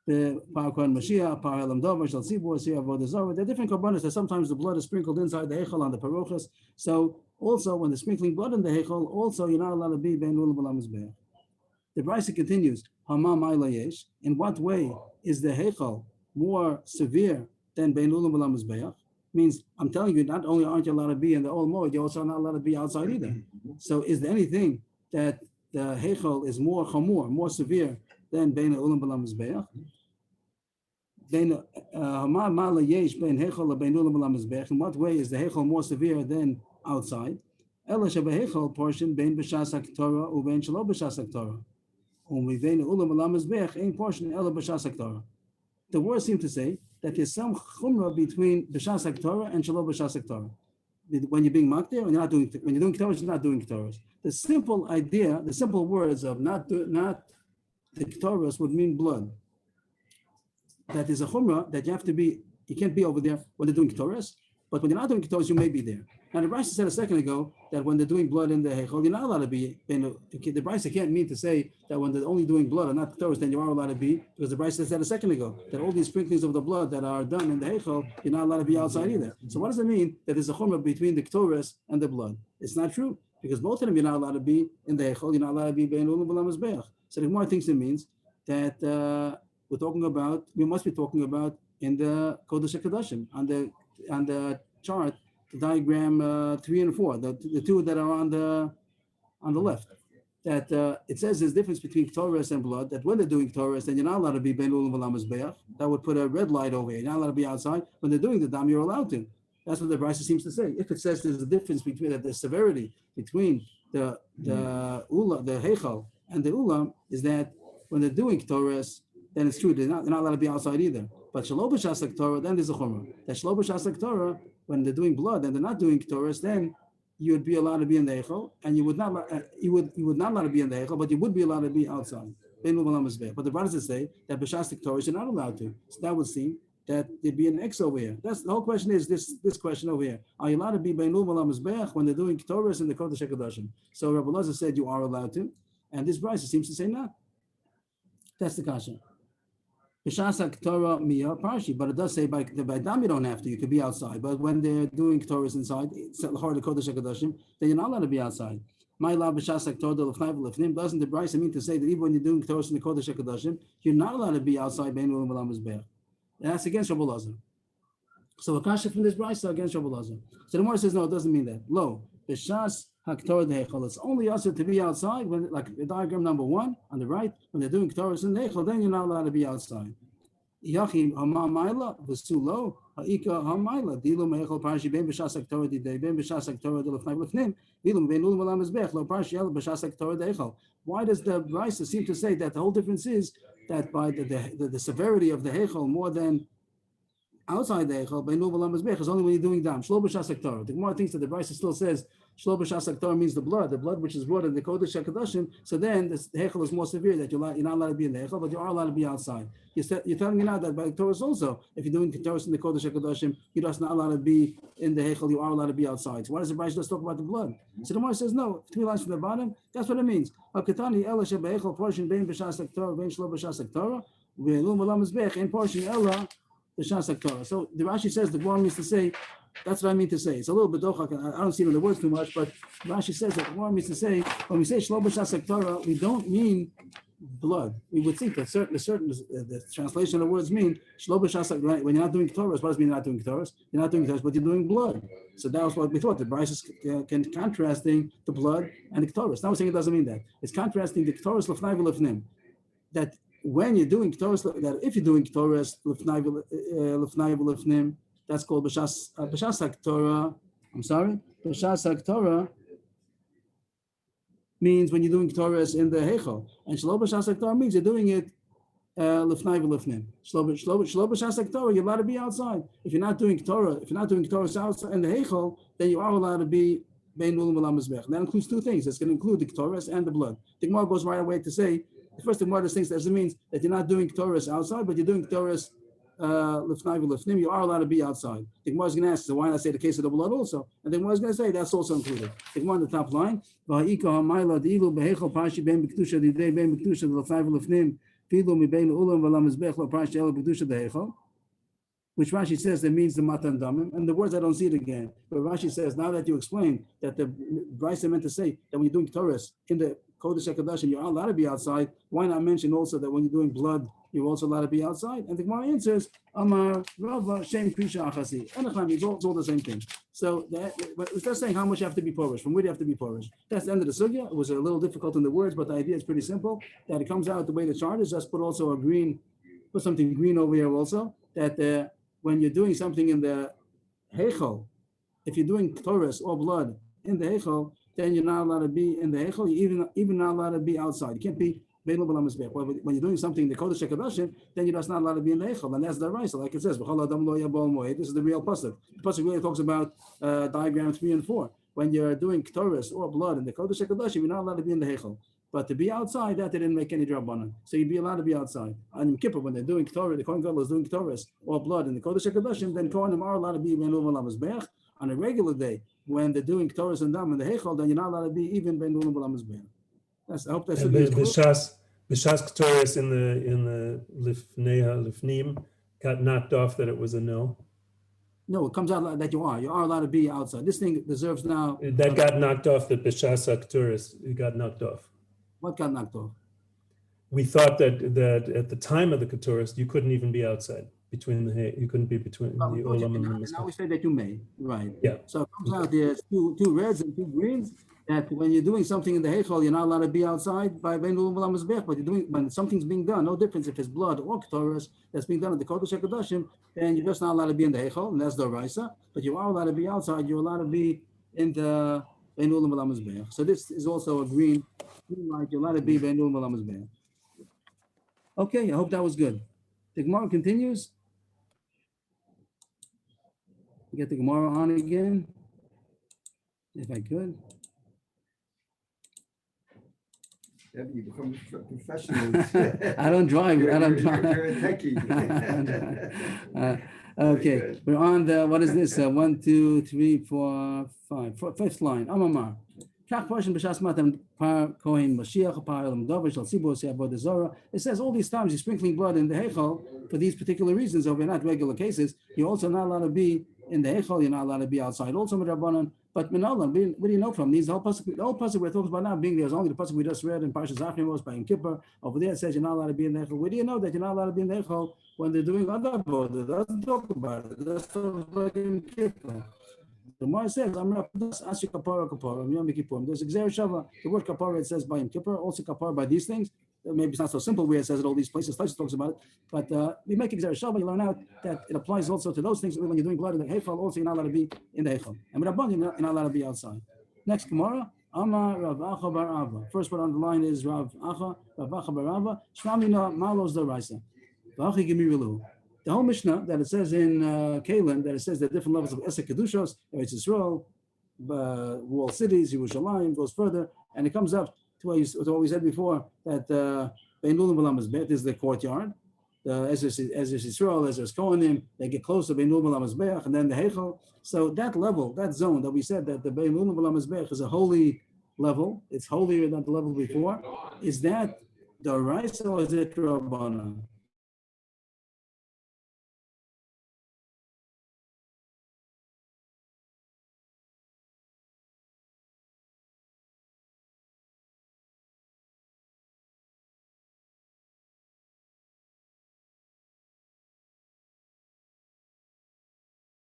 The Par Kohen Mashiach, Par Helam Dova Shel Tzibur Siu Avodah Zarah. There are different korbanos that sometimes the blood is sprinkled inside the Heichal on the parochas. So also when they're sprinkling blood in the Heichal, also you're not allowed to be bein ulam v'lam mizbeach. The Brisa continues, Hama Ma'ila Yesh. In what way is the Heichal more severe than bein ulam v'lam mizbeach? Means, I'm telling you, not only aren't you allowed to be in the Ol Moed, you're also not allowed to be outside either. So is there anything that the Heichal is more chamur, more severe than bein ulam v'lam mizbeach? In what way is the Heichal more severe than outside? Ela shebehechol portion bein b'shas haktorah ubein shelo b'shas haktorah. Umivein ulam alam mizbech ein portion ela b'shas haktorah. The words seem to say that there's some chumrah between b'shas haktorah and shelo b'shas haktorah. When you're being makdir, when you're doing ketores, you're not doing ketores. The simple idea, the simple words of not the ketores would mean blood. That is a chumrah that you can't be over there when they're doing ketores, but when you're not doing ketores, you may be there. Now the Brisa said a second ago that when they're doing blood in the heichal, you're not allowed to be. The Brisa can't mean to say that when they're only doing blood and not ketores, then you are allowed to be, because the Brisa said a second ago that all these sprinklings of the blood that are done in the heichal, you're not allowed to be outside either. So what does it mean that there's a chumrah between the ketores and the blood? It's not true, because both of them you're not allowed to be in the heichal. You're not allowed to be bein ulam v'lam mizbeach. So the Gemara thinks it means that we must be talking about in the Kodesh HaKadoshim on the chart, the diagram 3 and 4, the two that are on the left. That it says there's difference between Torah and blood. That when they're doing Torah, then you're not allowed to be bein ulam v'lam mizbeach. That would put a red light over here. You're not allowed to be outside. When they're doing the dam, you're allowed to. That's what the Brisa seems to say. If it says there's a difference between the severity between the heichal and the ulam, is that when they're doing Torah, then it's true, they're not allowed to be outside either. But shelo b'shas haktorah, then there's a chumrah. That shelo b'shas haktorah, when they're doing blood and they're not doing Torah, then you would be allowed to be in the heichal, and you would not allowed to be in the heichal, but you would be allowed to be outside. But the brothers say that b'shas haktorah you're not allowed to. So that would seem that there'd be an X over here. That's the whole question. Is this question over here? Are you allowed to be bein ulam v'lam mizbeach when they're doing Torah in the Kodesh HaKadoshim? So Rabbi Elazar said you are allowed to, and this Brisa seems to say not. That's the kasha. B'shas haktorah miya parshi, but it does say by dam you don't have to. You could be outside, but when they're doing Torahs inside, it's the heart of Kodesh HaKadoshim, then you're not allowed to be outside. My love b'shas haktorah l'fnai v'lefnim. Doesn't the Brisa mean to say that even when you're doing Torahs in the Kodesh HaKadoshim, you're not allowed to be outside bein ulam v'lam mizbeach? That's against Rabbi Elazar. So a kasha from this Brisa against Rabbi Elazar. So the Gemara says no, it doesn't mean that. Lo b'shas haktorah dehechol. It's only also to be outside when, like the diagram number 1 on the right, when they're doing Torahs in the heichal, then you're not allowed to be outside. Yachim hamamayla v'sulo ha'ika hamayla dilu meichel parshi ben b'shas haktorah didei ben b'shas haktorah delefnai v'lefnim dilu ben ulam v'lam mizbech lo parshi el b'shas haktorah deichel. Why does the Brisa seem to say that the whole difference is that by the severity of the heichel more than outside the heichel ben ulam v'lam mizbech is only when you're doing dam shlo b'shas haktorah? The Gemara thinks that the Brisa still says shlo b'shas haktorah means the blood which is brought in the Kodesh HaKadoshim. So then the heichel is more severe, that you're not allowed to be in the heichel, but you are allowed to be outside. You're telling me now that by Torah also, if you're doing Torah in the Kodesh HaKadoshim, you're just not allowed to be in the heichel, you are allowed to be outside. So why does the Brisa just talk about the blood? So the Gemara says no, 3 lines from the bottom, that's what it means. Hakatani ela shebehechel portion bein b'shas haktorah bein shlo b'shas haktorah ve'elum v'lam mizbech in portion ela b'shas haktorah. So the Rashi says the Gemara means to say, that's what I mean to say. It's a little bit dochak. I don't see it in the words too much, but Rashi says that the Gemara means to say, when we say shlo b'shas haktorah, we don't mean blood. We would think that the translation of the words mean shlo b'shas haktorah. When you're not doing Torah, what does it mean you're not doing Torah? You're not doing Torah, but you're doing blood. So that was what we thought. The Brisa is contrasting the blood and the Torah. Now we're saying it doesn't mean that. It's contrasting the Torah l'fnai v'lefnim. That when you're doing Torah, that if you're doing Torah l'fnai v'lefnim, that's called b'shas haktorah. I'm sorry, b'shas haktorah means when you're doing Torah in the heichal, and shlo b'shas haktorah means you're doing it l'fnai v'lefnim. Shlo b'shas haktorah, you're allowed to be outside. If you're not doing Torah outside in the heichal, then you are allowed to be bein ulam v'lam mizbech. That includes 2 things. It's going to include the Torah and the blood. The Gemara goes right away to say, first the Gemara thinks that it means that you're not doing Torah outside, but you're doing Torah l'fnai v'lefnim, you are allowed to be outside. The Gemara is going to ask, so why not say the case of the blood also? And the Gemara is going to say that's also included. The Gemara on the top line, v'ha'ika ha'mayla di'ilu b'heichel parshi ben b'kedusha didei ben b'kedusha l'fnai v'lefnim filu mi bein ulam v'lam mizbech lo parshi ela b'kedusha d'heichel, which Rashi says that means the matan damim. And the words I don't see it again, but Rashi says now that you explain that the Brisa meant to say that when you're doing Torah in the Kodesh HaKadoshim, you're allowed to be outside. Why not mention also that when you're doing blood, you're also allowed to be outside? And the Gemara answers, Amar Rava Shem Krisha Achasi. It's all the same thing. So it's just saying how much you have to be porish. From where do you have to be porish? That's the end of the sugya. It was a little difficult in the words, but the idea is pretty simple. That it comes out the way the chart is. Just put something green over here also. That when you're doing something in the heichal, if you're doing Torah or blood in the Heichel, then you're not allowed to be in the Heichel. You're even not allowed to be outside. You can't be Bein Luba Lamazbech. When you're doing something in the Kodesh HaKadoshim, then you're just not allowed to be in the Heichel. And that's the right. So like it says, this is the real pasuk. The pasuk really talks about diagram 3 and 4. When you're doing Ketores or blood in the Kodesh HaKadoshim, you're not allowed to be in the Heichel. But to be outside, that they didn't make any drabanan. So you'd be allowed to be outside. On Yom Kippur, when they're doing Ketores, the Kohen Gadol is doing Ketores or blood in the Kodesh HaKadoshim, then Kohanim are allowed to be Ben Luba Lamazbech. On a regular day, when they're doing Ketores and Dam in the Heichel, then you're not allowed to be even Ben Luba Lamazbech. I hope that's
B'shas Ketores in the Lifnim got knocked off that it was a no.
No, it comes out that you are allowed to be outside. This thing deserves now.
That got knocked off. That B'shas Ketores got knocked off.
What got knocked off?
We thought that at the time of the Ketores, you couldn't even be outside you couldn't be between the Olam and the Mizbeach.
Now we say that you may, right?
Yeah.
So it comes out there's two reds and 2 greens. That when you're doing something in the Heichel, you're not allowed to be outside by Ben Luba Lamazbech, but when something's being done, no difference if it's blood or Ketores that's being done in the Kodesh HaKadoshim, then you're just not allowed to be in the Heichel, and that's the Raisa. But you are allowed to be outside. You're allowed to be in the Ben Luba Lamazbech. So this is also a green light. You're allowed to be Ben Luba Lamazbech. Okay, I hope that was good. The Gemara continues. Get the Gemara on again, if I could.
You become professional.
I don't drive.
You're a
techie. Okay, we're on the, what is this? 1, 2, 3, 4, 5. Fifth line. Amamar. It says all these times you're sprinkling blood in the Heichel for these particular reasons, over not regular cases. You're also not allowed to be in the Heichel. You're not allowed to be outside. Also, Rabbanan. But Minolan, what do you know from these? The whole pasuk we're talking about now being there is only the pasuk we just read in Parshas Achimos by Yom Kippur. Over there it says you're not allowed to be in the Heichel. Where do you know that you're not allowed to be in the Heichel when they're doing other avodah? It doesn't talk about it. That's like Yom Kippur. The Gemara says, "I'm not asking kapara kapara." Yom Kippur. There's Gzeira Shava. The word kapara it says by Yom Kippur. Also kapara by these things. Maybe it's not so simple where it says it all these places. Tosfos talks about it, but we make Gzeira Shava. You learn out that it applies also to those things. When you're doing blood in the Heichel, also you're not allowed to be in the Heichel. And with Rabban, you're not allowed to be outside. Next Gemara, Amar Rav Acha bar Ava. First one on the line is Rav Acha bar Ava. Shramina malos daraisa. V'achi gemiru. The whole Mishnah that it says in Kalim, that it says there are different levels of Esek Kedushos, Eretz Yisrael, walled cities, Yerushalayim, goes further, and it comes up to what we said before, that Bein Luba Lamazbech is the courtyard, Ezra Yisrael, Ezra Kohanim, they get close to Bein Luba Lamazbech, and then the Heichel. So that level, that zone that we said that the Bein Luba Lamazbech is a holy level, it's holier than the level before, is that the Raisa or is it Rabbanan?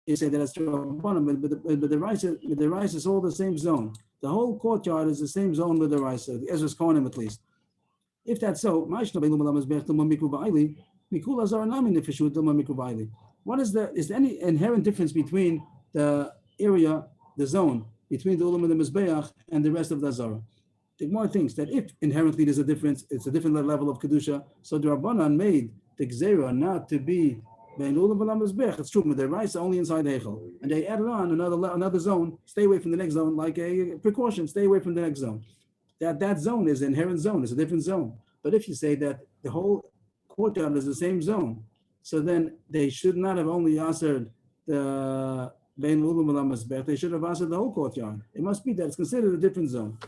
You say that it's Rabbanan, but the rice is all the same zone. The whole courtyard is the same zone with the rice, the Ezra's Kohanim at least. If that's so, what is there any inherent difference between the area, the zone, between the Ulam and the Mizbeach and the rest of the Zara? The Gemara thinks that if inherently there's a difference, it's a different level of Kedusha, so the Rabbanan made the Gzeira not to be it's true, but the rice only inside the Heichel, and they added on another zone. Stay away from the next zone, like a precaution. Stay away from the next zone. That zone is an inherent zone. It's a different zone. But if you say that the whole courtyard is the same zone, so then they should not have only answered the Bein Luba Lamazbech. They should have answered the whole courtyard. It must be that it's considered a different zone.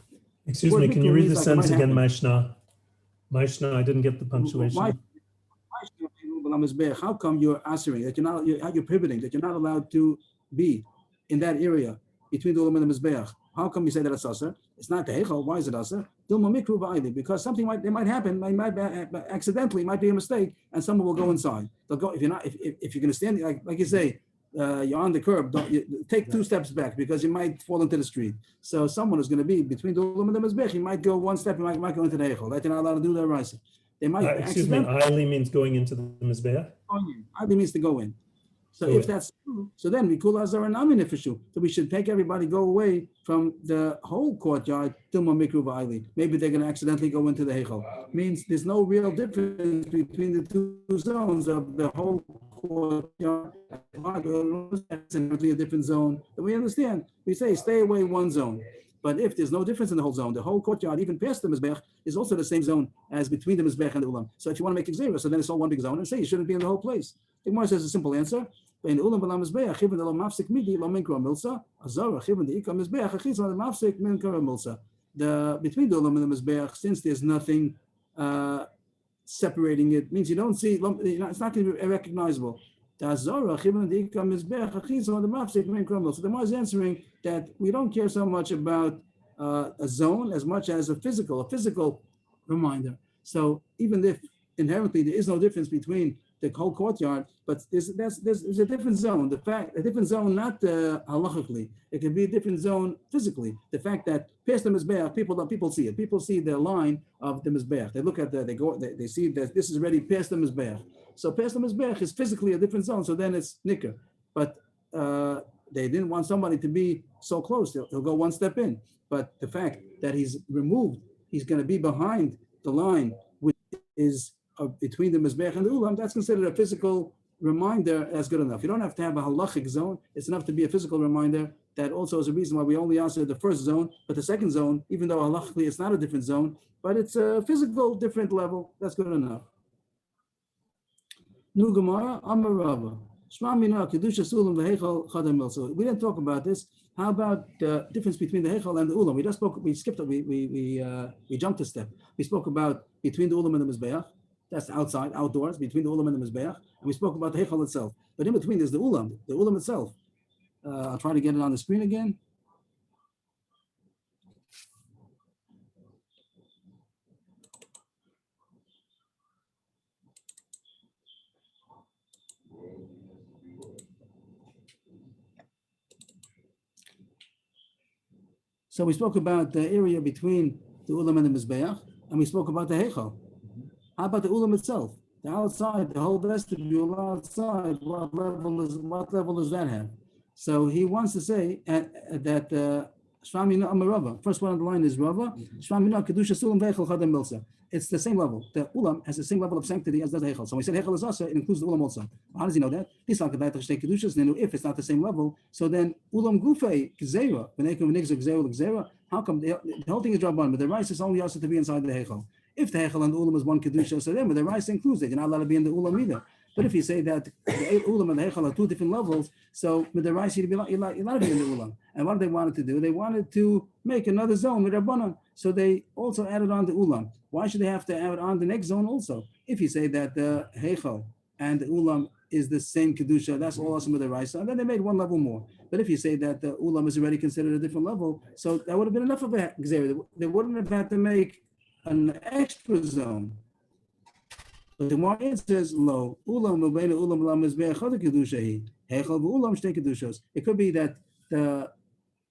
Excuse me, can you read the sentence again, Maishna? Maishna, I didn't get the punctuation.
How come you're answering that you're pivoting, that you're not allowed to be in that area between the Ulam and the Mizbeach? How come you say that it's Aser? It's not the Heichel. Why is it Aser? Because something might happen, accidentally, might be a mistake, and someone will go inside. They'll go if you're going to stand like you say, you're on the curb. Take 2 steps back because you might fall into the street. So someone is going to be between the Ulam and the Mizbeach. He might go 1 step. He might go into the Heichel. That you're not allowed to do that, right? They might
excuse me, Aili means going into the Mizbeach?
Aili means to go in. So if that's true, so then we call Azar and Amin Ifishu. So we should take everybody, go away from the whole courtyard, Tilma Mikru Va'ili. Maybe they're going to accidentally go into the Heichal. Means there's no real difference between the two zones of the whole courtyard. It's a different zone. And we understand. We say stay away one zone. But if there's no difference in the whole zone, the whole courtyard, even past the Mizbech, is also the same zone as between the Mizbech and the Ulam. So if you want to make Xera, so then it's all one big zone, and say you shouldn't be in the whole place. The Gemara says a simple answer. In Ulam B'Lam Mizbech, Chivin Lo Mafsik Midi Lo Minkra Milsa, Azara Chivin the Ika Mizbech, Achizon Mafsik Minkra Milsa. The between the Ulam and the Mizbech, since there's nothing separating it, means you don't see. It's not going to be recognizable. The Azara Chivin the Ika Mizbech, Achizon the Mafsik Minkra Milsa. The Gemara is answering that we don't care so much about a zone as much as a physical reminder. So even if inherently there is no difference between the whole courtyard, but there's a different zone. A different zone, not halachically. It can be a different zone physically. The fact that past the mizbeach, people see it. People see the line of the mizbeach. They look at they see that this is already past the mizbeach. So past the mizbeach is physically a different zone. So then it's nicker. But they didn't want somebody to be so close. He'll go one step in. But the fact that he's removed, he's going to be behind the line, which is between the Mizbech and the Ulam, that's considered a physical reminder as good enough. You don't have to have a halachic zone. It's enough to be a physical reminder. That also is a reason why we only answer the first zone, but the second zone, even though halachically it's not a different zone, but it's a physical different level, that's good enough. Nu Gemara, Amar Rava. Shma Mina, Kedusha Sulam, V'Heichal, Chadam Mil. So we didn't talk about this. How about the difference between the Heichal and the Ulam? We jumped a step. We spoke about between the Ulam and the Mizbeach. That's outside, outdoors, between the Ulam and the Mizbeach. And we spoke about the Heichal itself. But in between there's the Ulam itself. I'll try to get it on the screen again. So we spoke about the area between the Ulam and the Mizbeach, and we spoke about the Heichal. How about the Ulam itself? The outside, the whole vestibule outside, what level does that have? So he wants to say that Shvamina Amar Rava. First one on the line is Rava. Shvamina Kedusha Sulam Veichel Chadam Milsa. It's the same level. The Ulam has the same level of sanctity as does the Heichal. So when we said Heichal is also, it includes the Ulam also. How does he know that? He's not going to say Kedushas. Then if it's not the same level, so then Ulam Gufei Gzeira, V'neikum V'nigzuk Gzeira Gzeira. How come the whole thing is Rabban, but the rice is only also to be inside the Heichal? If the Heichal and the Ulam is one Kedusha, so then the rice includes it. You're not allowed to be in the Ulam either. But if you say that the Ulam and the Heichal are two different levels, so with the rice you're allowed to be in the Ulam. And what they wanted to do, they wanted to make another zone with Rabbanan. So they also added on the Ulam. Why should they have to add on the next zone also? If you say that the Heichal and the Ulam is the same Kedusha, that's all awesome with the rice, and then they made one level more. But if you say that the Ulam is already considered a different level, so that would have been enough of a Gzeira. They wouldn't have had to make an extra zone. But the more it says lo ulam ubeina ulam lam is be'echad kedushahi heichal ulam shtei kedushos. It could be that the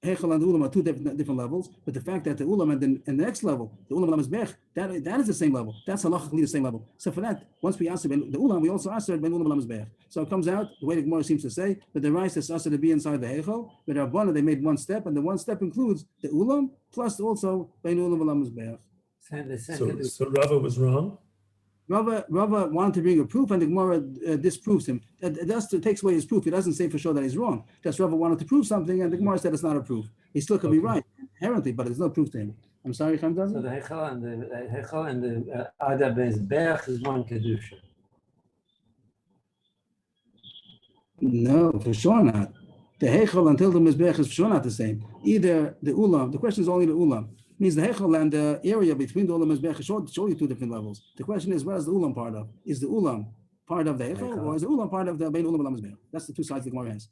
heichal and the ulam are two different levels, but the fact that the ulam and the next level, the ulam lam is be'ech, that is the same level. That's halachically the same level. So for that, once we answer the ulam, we also answer ben ulam lam is be'ech. So it comes out the way the Gemara seems to say that the rice is also to be inside the heichal, but Rabbana they made one step, and the one step includes the ulam plus also ben ulam lam is be'ech.
So Rava was wrong.
Rava wanted to bring a proof, and the Gemara disproves him. That takes away his proof. He doesn't say for sure that he's wrong. Just Rava wanted to prove something, and the Gemara said it's not a proof. He still could be right inherently, but there's no proof to him. I'm sorry, Chaim Dazi?
So the Heichal and the Ada Mizbeach is one Kedusha.
No, for sure not. The Heichal until the Mizbeach is for sure not the same. Either the Ulam, the question is only the Ulam. Means the Heichal and the area between the Ulam and Mizbeach show you two different levels. The question is, what is the Ulam part of? Is the Ulam part of the Heichal, or is the Ulam part of the Bein Ulam and Mizbeach? That's the two sides the Gemara has.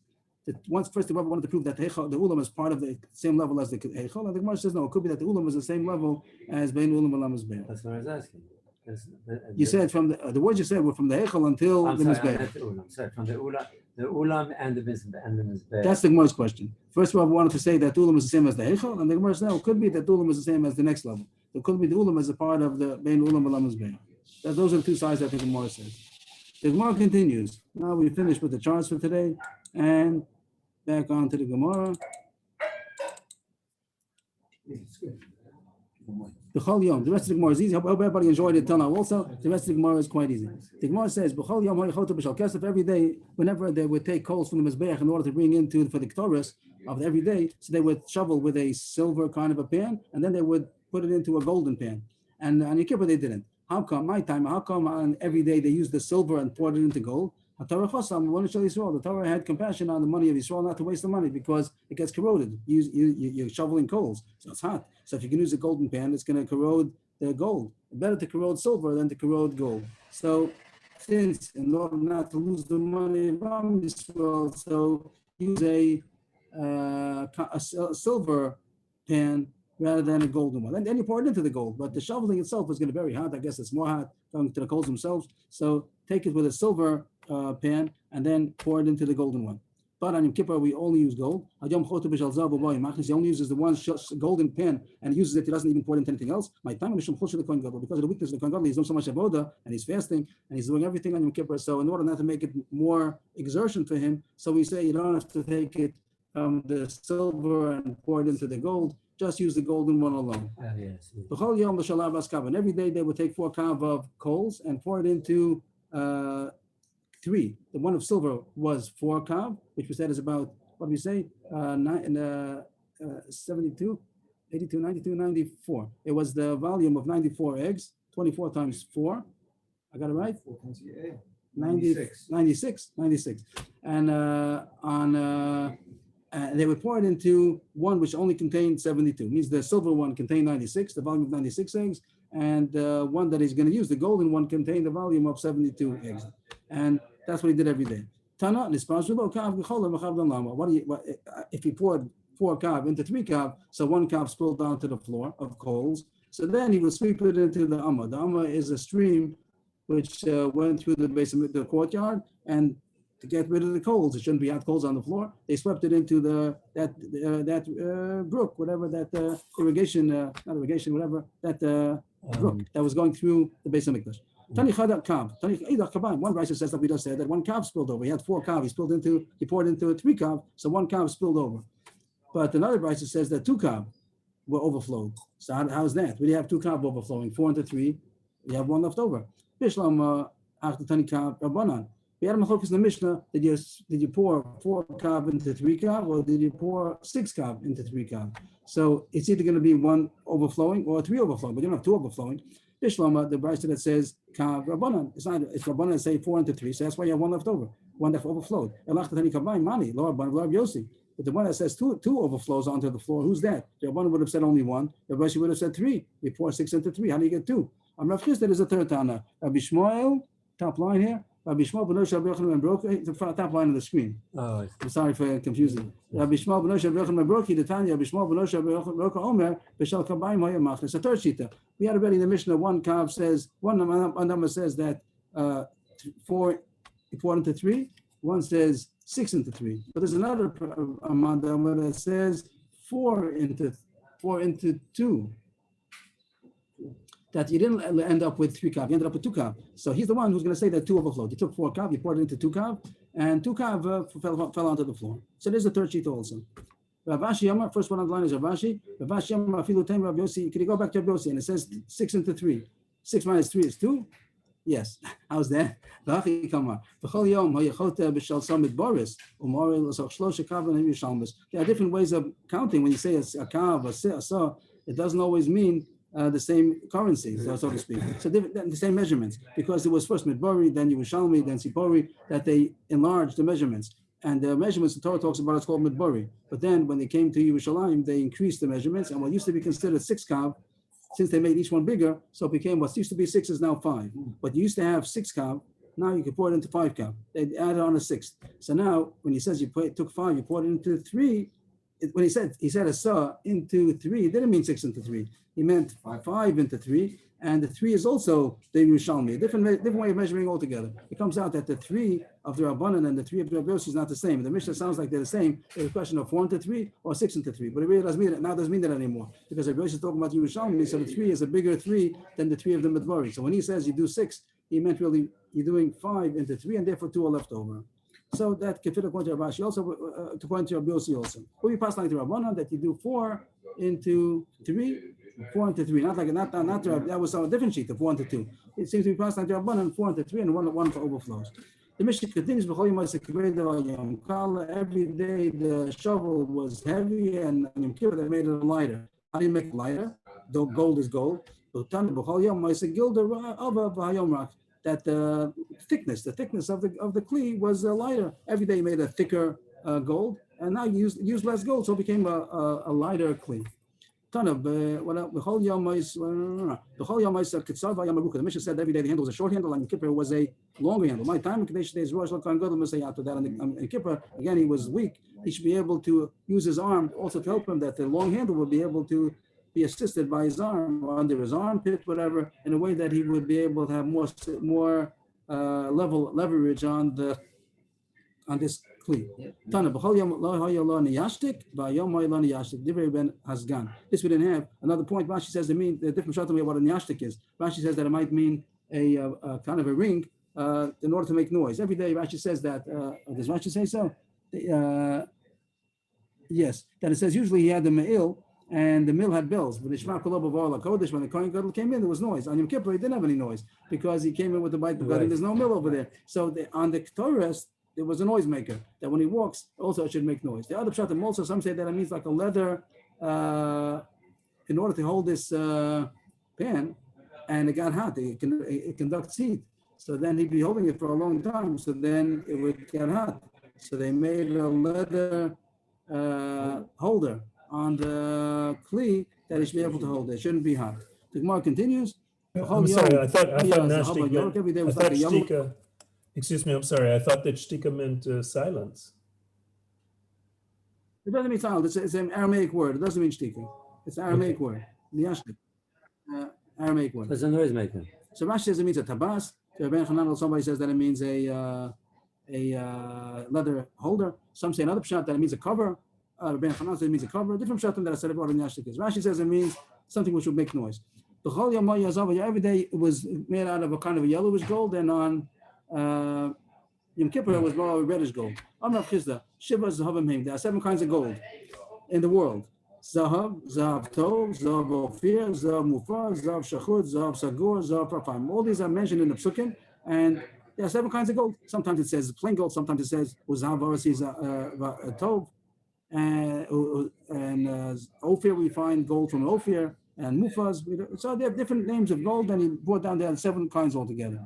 First, the Gemara wanted to prove that the Ulam is part of the same level as the Heichal, and the Gemara says no, it could be that the Ulam is the same level as Bein Ulam and Mizbeach.
That's what I was asking.
You said from the words you said were from the Heichal until the Mizbeach.
Sorry, from the Ulam and the Mizbeach.
That's the Gemara's question. First of all, we wanted to say that Ulam is the same as the Heichal, and the Gemara said no, it could be that Ulam is the same as the next level. It could be the Ulam as a part of the Bein Ulam and Mizbeach. Those are the two sides that the Gemara says. The Gemara continues. Now we finished with the charts for today, and back on to the Gemara. The Chol Yom. The rest of the Gemara is easy. I hope everybody enjoyed it till now. Also, the rest of the Gemara is quite easy. The Gemara says, "B'chol Yom ha'yichotu b'shal kesef." Every day, whenever they would take coals from the mizbeach in order to bring into for the Ketores of every day, so they would shovel with a silver kind of a pan, and then they would put it into a golden pan. And on Yom Kippur they didn't. How come? My time. How come on every day they used the silver and poured it into gold? The Torah had compassion on the money of Yisrael not to waste the money because it gets corroded. You're shoveling coals, so it's hot. So if you can use a golden pan, it's going to corrode the gold. Better to corrode silver than to corrode gold. So since in order not to lose the money from Yisrael, so use a silver pan rather than a golden one. And then you pour it into the gold. But the shoveling itself is going to be very hot. I guess it's more hot going to the coals themselves. So take it with a silver pan and then pour it into the golden one. But on Yom Kippur, we only use gold. He only uses the one golden pan and uses it. He doesn't even pour it into anything else. My time because of the weakness of the Kohen Gadol, he's doing so much avoda and he's fasting and he's doing everything on Yom Kippur. So in order not to make it more exertion for him, so we say you don't have to take it from the silver and pour it into the gold. Just use the golden one alone.
Yes.
And every day they would take 4 kav of coals and pour it into 3. The one of silver was 4 kav, which we said is about, what do we say? 72, 82, 92, 94. It was the volume of 94 eggs, 24 times 4. I got it right? 96. And they would pour it into one which only contained 72. Means the silver one contained 96, the volume of 96 eggs, and one that he's going to use, the golden one, contained the volume of 72 eggs. And that's what he did every day. Tana, if he poured 4 kav into 3 kav, so 1 kav spilled down to the floor of coals. So then he would sweep it into the Amma. The Amma is a stream which went through the base of the courtyard, and to get rid of the coals, it shouldn't be hot coals on the floor. They swept it into that brook, whatever that irrigation, not irrigation, whatever that brook that was going through the base of Mikdash. One Rashi says that we just said that 1 kav spilled over. He had 4 kav. He poured into 3 kav, so 1 kav spilled over. But another Rashi says that 2 kav were overflowed. So how's that? We have 2 kav overflowing, 4 into 3. We have 1 left over. Bishlam after 20 kav rabbanan. We had a machlokes in the Mishnah. Did you pour 4 kav into 3 kav, or did you pour 6 kav into 3 kav? So it's either going to be 1 overflowing or 3 overflowing, but you don't have 2 overflowing. Bishlama, the Brisa that says kav rabbanan. It's rabbanan that say 4 into 3, so that's why you have 1 left over, 1 that overflowed. Elach tatani kavai mani lo rabban Yossi. But the one that says two overflows onto the floor, who's that? The rabbanan would have said only 1. The Rashi would have said 3. We pour 6 into 3. How do you get 2? Rav Chisda is a third Tana. Rabbi Shmuel, top line here. Rabbi Shmuel ben Moshe ben Broki, the top line of the screen.
Oh,
I'm sorry for confusing. Rabbi Shmuel ben Moshe ben Broki, the Tanya, Rabbi Shmuel ben Moshe ben Omer, B'shal Kabayim Hoya Machnes. It's a third shita. We had already in the Mishnah, 1 kav says, one number says that 4 into 3, 1 says 6 into 3. But there's another number that says 4 into 2. That you didn't end up with 3 kav, you ended up with 2 kav. So he's the one who's going to say that 2 overflowed. You took 4 kav, you poured it into 2 kav, and 2 kav fell onto the floor. So there's the third sheet also. Rav Ashi Yama, first one on the line is Rav Ashi. Rav Ashi Yama, Afilu Tem Rav Yossi. Can you go back to Rav Yossi? And it says 6 into 3. 6 minus 3 is 2. Yes. How's that? There are different ways of counting. When you say a kav, a sa, it doesn't always mean the same currency, so to speak. So the same measurements, because it was first Midbari, then Yerushalmi, then Sipori, that they enlarged the measurements. And the measurements the Torah talks about is called Midbari. But then when they came to Yerushalayim, they increased the measurements, and what used to be considered 6 kav, since they made each one bigger, so it became what used to be 6 is now 5. But you used to have 6 kav, now you can pour it into 5 kav. They added on a 6th. So now when he says took 5, you poured it into 3. When he said a sa into 3, it didn't mean 6 into 3. He meant 5 into 3, and the 3 is also the Yerushalmi, a different way of measuring altogether. It comes out that the 3 of the Rabbanan and the 3 of the Rav Yossi is not the same. The Mishnah sounds like they're the same. It's a question of 4 into 3 or 6 into 3, but it really doesn't mean that. Now doesn't mean that anymore, because Rav Yossi is talking about Yerushalmi, so the 3 is a bigger 3 than the 3 of the Midvari. So when he says you do 6, he meant really you're doing 5 into 3, and therefore 2 are left over. So that can fit according to Rashi also, to point to Rabbi Yossi also. Or you pass like the Rabbanan that you do 4 into 3, 4 into 3. Not that was a different sheet, the 4 into 2. It seems to be passed like the Rabbanan, 4 into 3, and one for overflows. The Mishnah continues, every day the shovel was heavy, and Yom Kippur they made it lighter. How do you make it lighter? Though gold is gold. That the thickness of the kli was lighter. Every day you made a thicker gold, and now you use less gold, so it became a lighter kli. The Mishnah said every day the handle was a short handle, and Yom Kippur was a longer handle. My time in Kippur, again, he was weak. He should be able to use his arm also to help him, that the long handle would be able to be assisted by his arm or under his armpit, whatever, in a way that he would be able to have more leverage on this kli. This we didn't have. Another point, Rashi says it means the different shot what a niyashtik is. Rashi says that it might mean a kind of a ring in order to make noise. Every day Rashi says that. Does Rashi say so? Yes, that it says usually he had the me'il, and the mill had bells. But the Shema Kolob of Orla Kodesh, when the Kohen Gadol came in, there was noise. On Yom Kippur, he didn't have any noise because he came in with the bike of God, and there's no mill over there. So on the Torah, there was a noisemaker that when he walks, also it should make noise. The other pshatim also, some say that it means like a leather in order to hold this pan, and it got hot. It conducts heat. So then he'd be holding it for a long time. So then it would get hot. So they made a leather holder on the kli that he should be able to hold it. It shouldn't be hot. The Gemara continues.
I'm sorry, I thought shtika. Excuse me, I'm sorry. I thought that shtika meant silence.
It doesn't mean silence. It's an Aramaic word. It doesn't mean shtika. It's an Aramaic word. Niyashtik. Aramaic word.
It's a noisemaker.
So Rashi says it means a tabas. To Ben Hanan, somebody says that it means a leather holder. Some say another pshat that it means a cover. Ben Hanan says it means a cover. Different pshat that I said about Niyashtik is. Rashi says it means something which would make noise. Every day it was made out of a kind of a yellowish gold, and on Yom Kippur it was more reddish gold. Amrav Chizda, Shiva Zahavim Him. There are 7 kinds of gold in the world. Zahav, Zahav Tov, Zahav Ophir, Zahav Mufar, Zahav Shachut, Zahav Sagur, Zahav Prafam. All these are mentioned in the Psukim, and there are 7 kinds of gold. Sometimes it says plain gold, sometimes it says Zahav Arasi Tov, and Ophir we find gold from Ophir, and Mufaz. So they have different names of gold, and he brought down there 7 kinds altogether.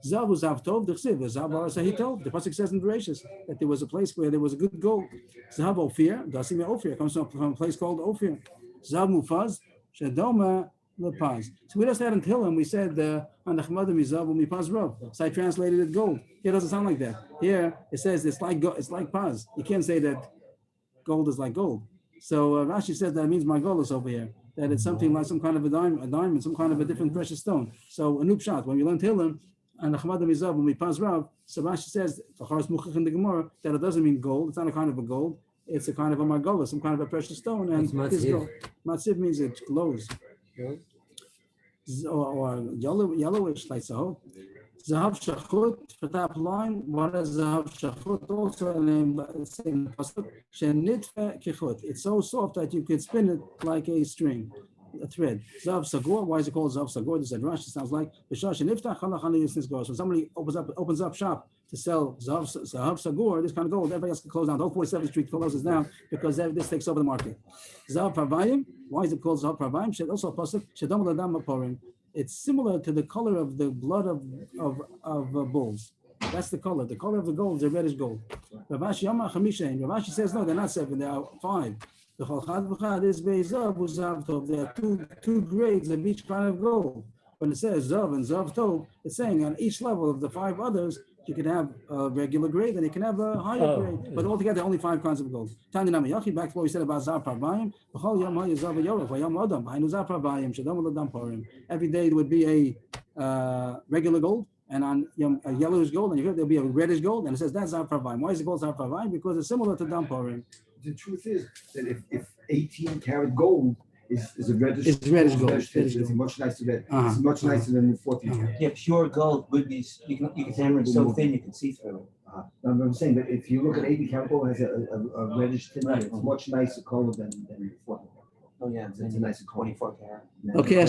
Zav was Zav Tov, the Chsiv, Zav Arasahit Tov. The pasuk says in Bereshis that there was a place where there was a good gold. Zav Ophir, Dasim Ophir, comes from a place called Ophir. Zav Mufaz, Shadoma Lepaz. So we just had until him, we said, Anachmad Mizav Mipaz Rav. So I translated it gold. Here it doesn't sound like that. Here it says it's like Paz. You can't say that gold is like gold. So Rashi says that it means Margolis over here. That it's something like some kind of a diamond, some kind of a different precious stone. So a noob shot, when we learn Tehillim, and the Chmad Mizav, when we pass Rav, so Rashi says, in the Gemara, that it doesn't mean gold. It's not a kind of a gold. It's a kind of a margolis, some kind of a precious stone. And Matziv means it glows. Or yellowish, like so. Zahav Shachut, for top line, what is Zahav Shachut? Also in the same pasuk, Shenitfe Kichut. It's so soft that you could spin it like a string, a thread. Zahav Sagor, why is it called Zahav Sagor? This is Rashi, sounds like when somebody opens up shop to sell Zahav Sagor, this kind of gold, everybody else can close down. The whole 47th Street closes down because this takes over the market. Zahav Parvayim, why is it called Zahav Parvayim? Also a pasuk, Shedam Ladam Maporim. It's similar to the color of the blood of bulls. That's the color. The color of the gold is a reddish gold. Ravashi says no, they're not 7. There are 5. The Chalchad V'chad is Be'zav U'zav Tov. There are two grades of each kind of gold. When it says Zav and Zav Tov, it's saying on each level of the 5 others, you can have a regular grade and you can have a higher grade. But altogether, only 5 kinds of gold. Back to what we said about Zav Parvayim. Every day there would be a regular gold, and on a yellowish gold, and there'll be a reddish gold, and it says that's Zav Parvayim. Why is it called Zav Parvayim? Because it's similar to Dam Parim.
The truth is that if 18 karat gold is a reddish.
It's reddish gold,
It's
reddish
it's
gold.
much nicer red.
Uh-huh,
It's much nicer than the 14
uh-huh.
karat.
Yeah, pure gold would be, you can hammer it so thin you can see through it.
I'm saying that if you look at 80 karat gold, it has a reddish tint.
Right.
It's much nicer color than the 14 karat.
Oh, yeah,
It's a nicer color.
24 karat.
Okay,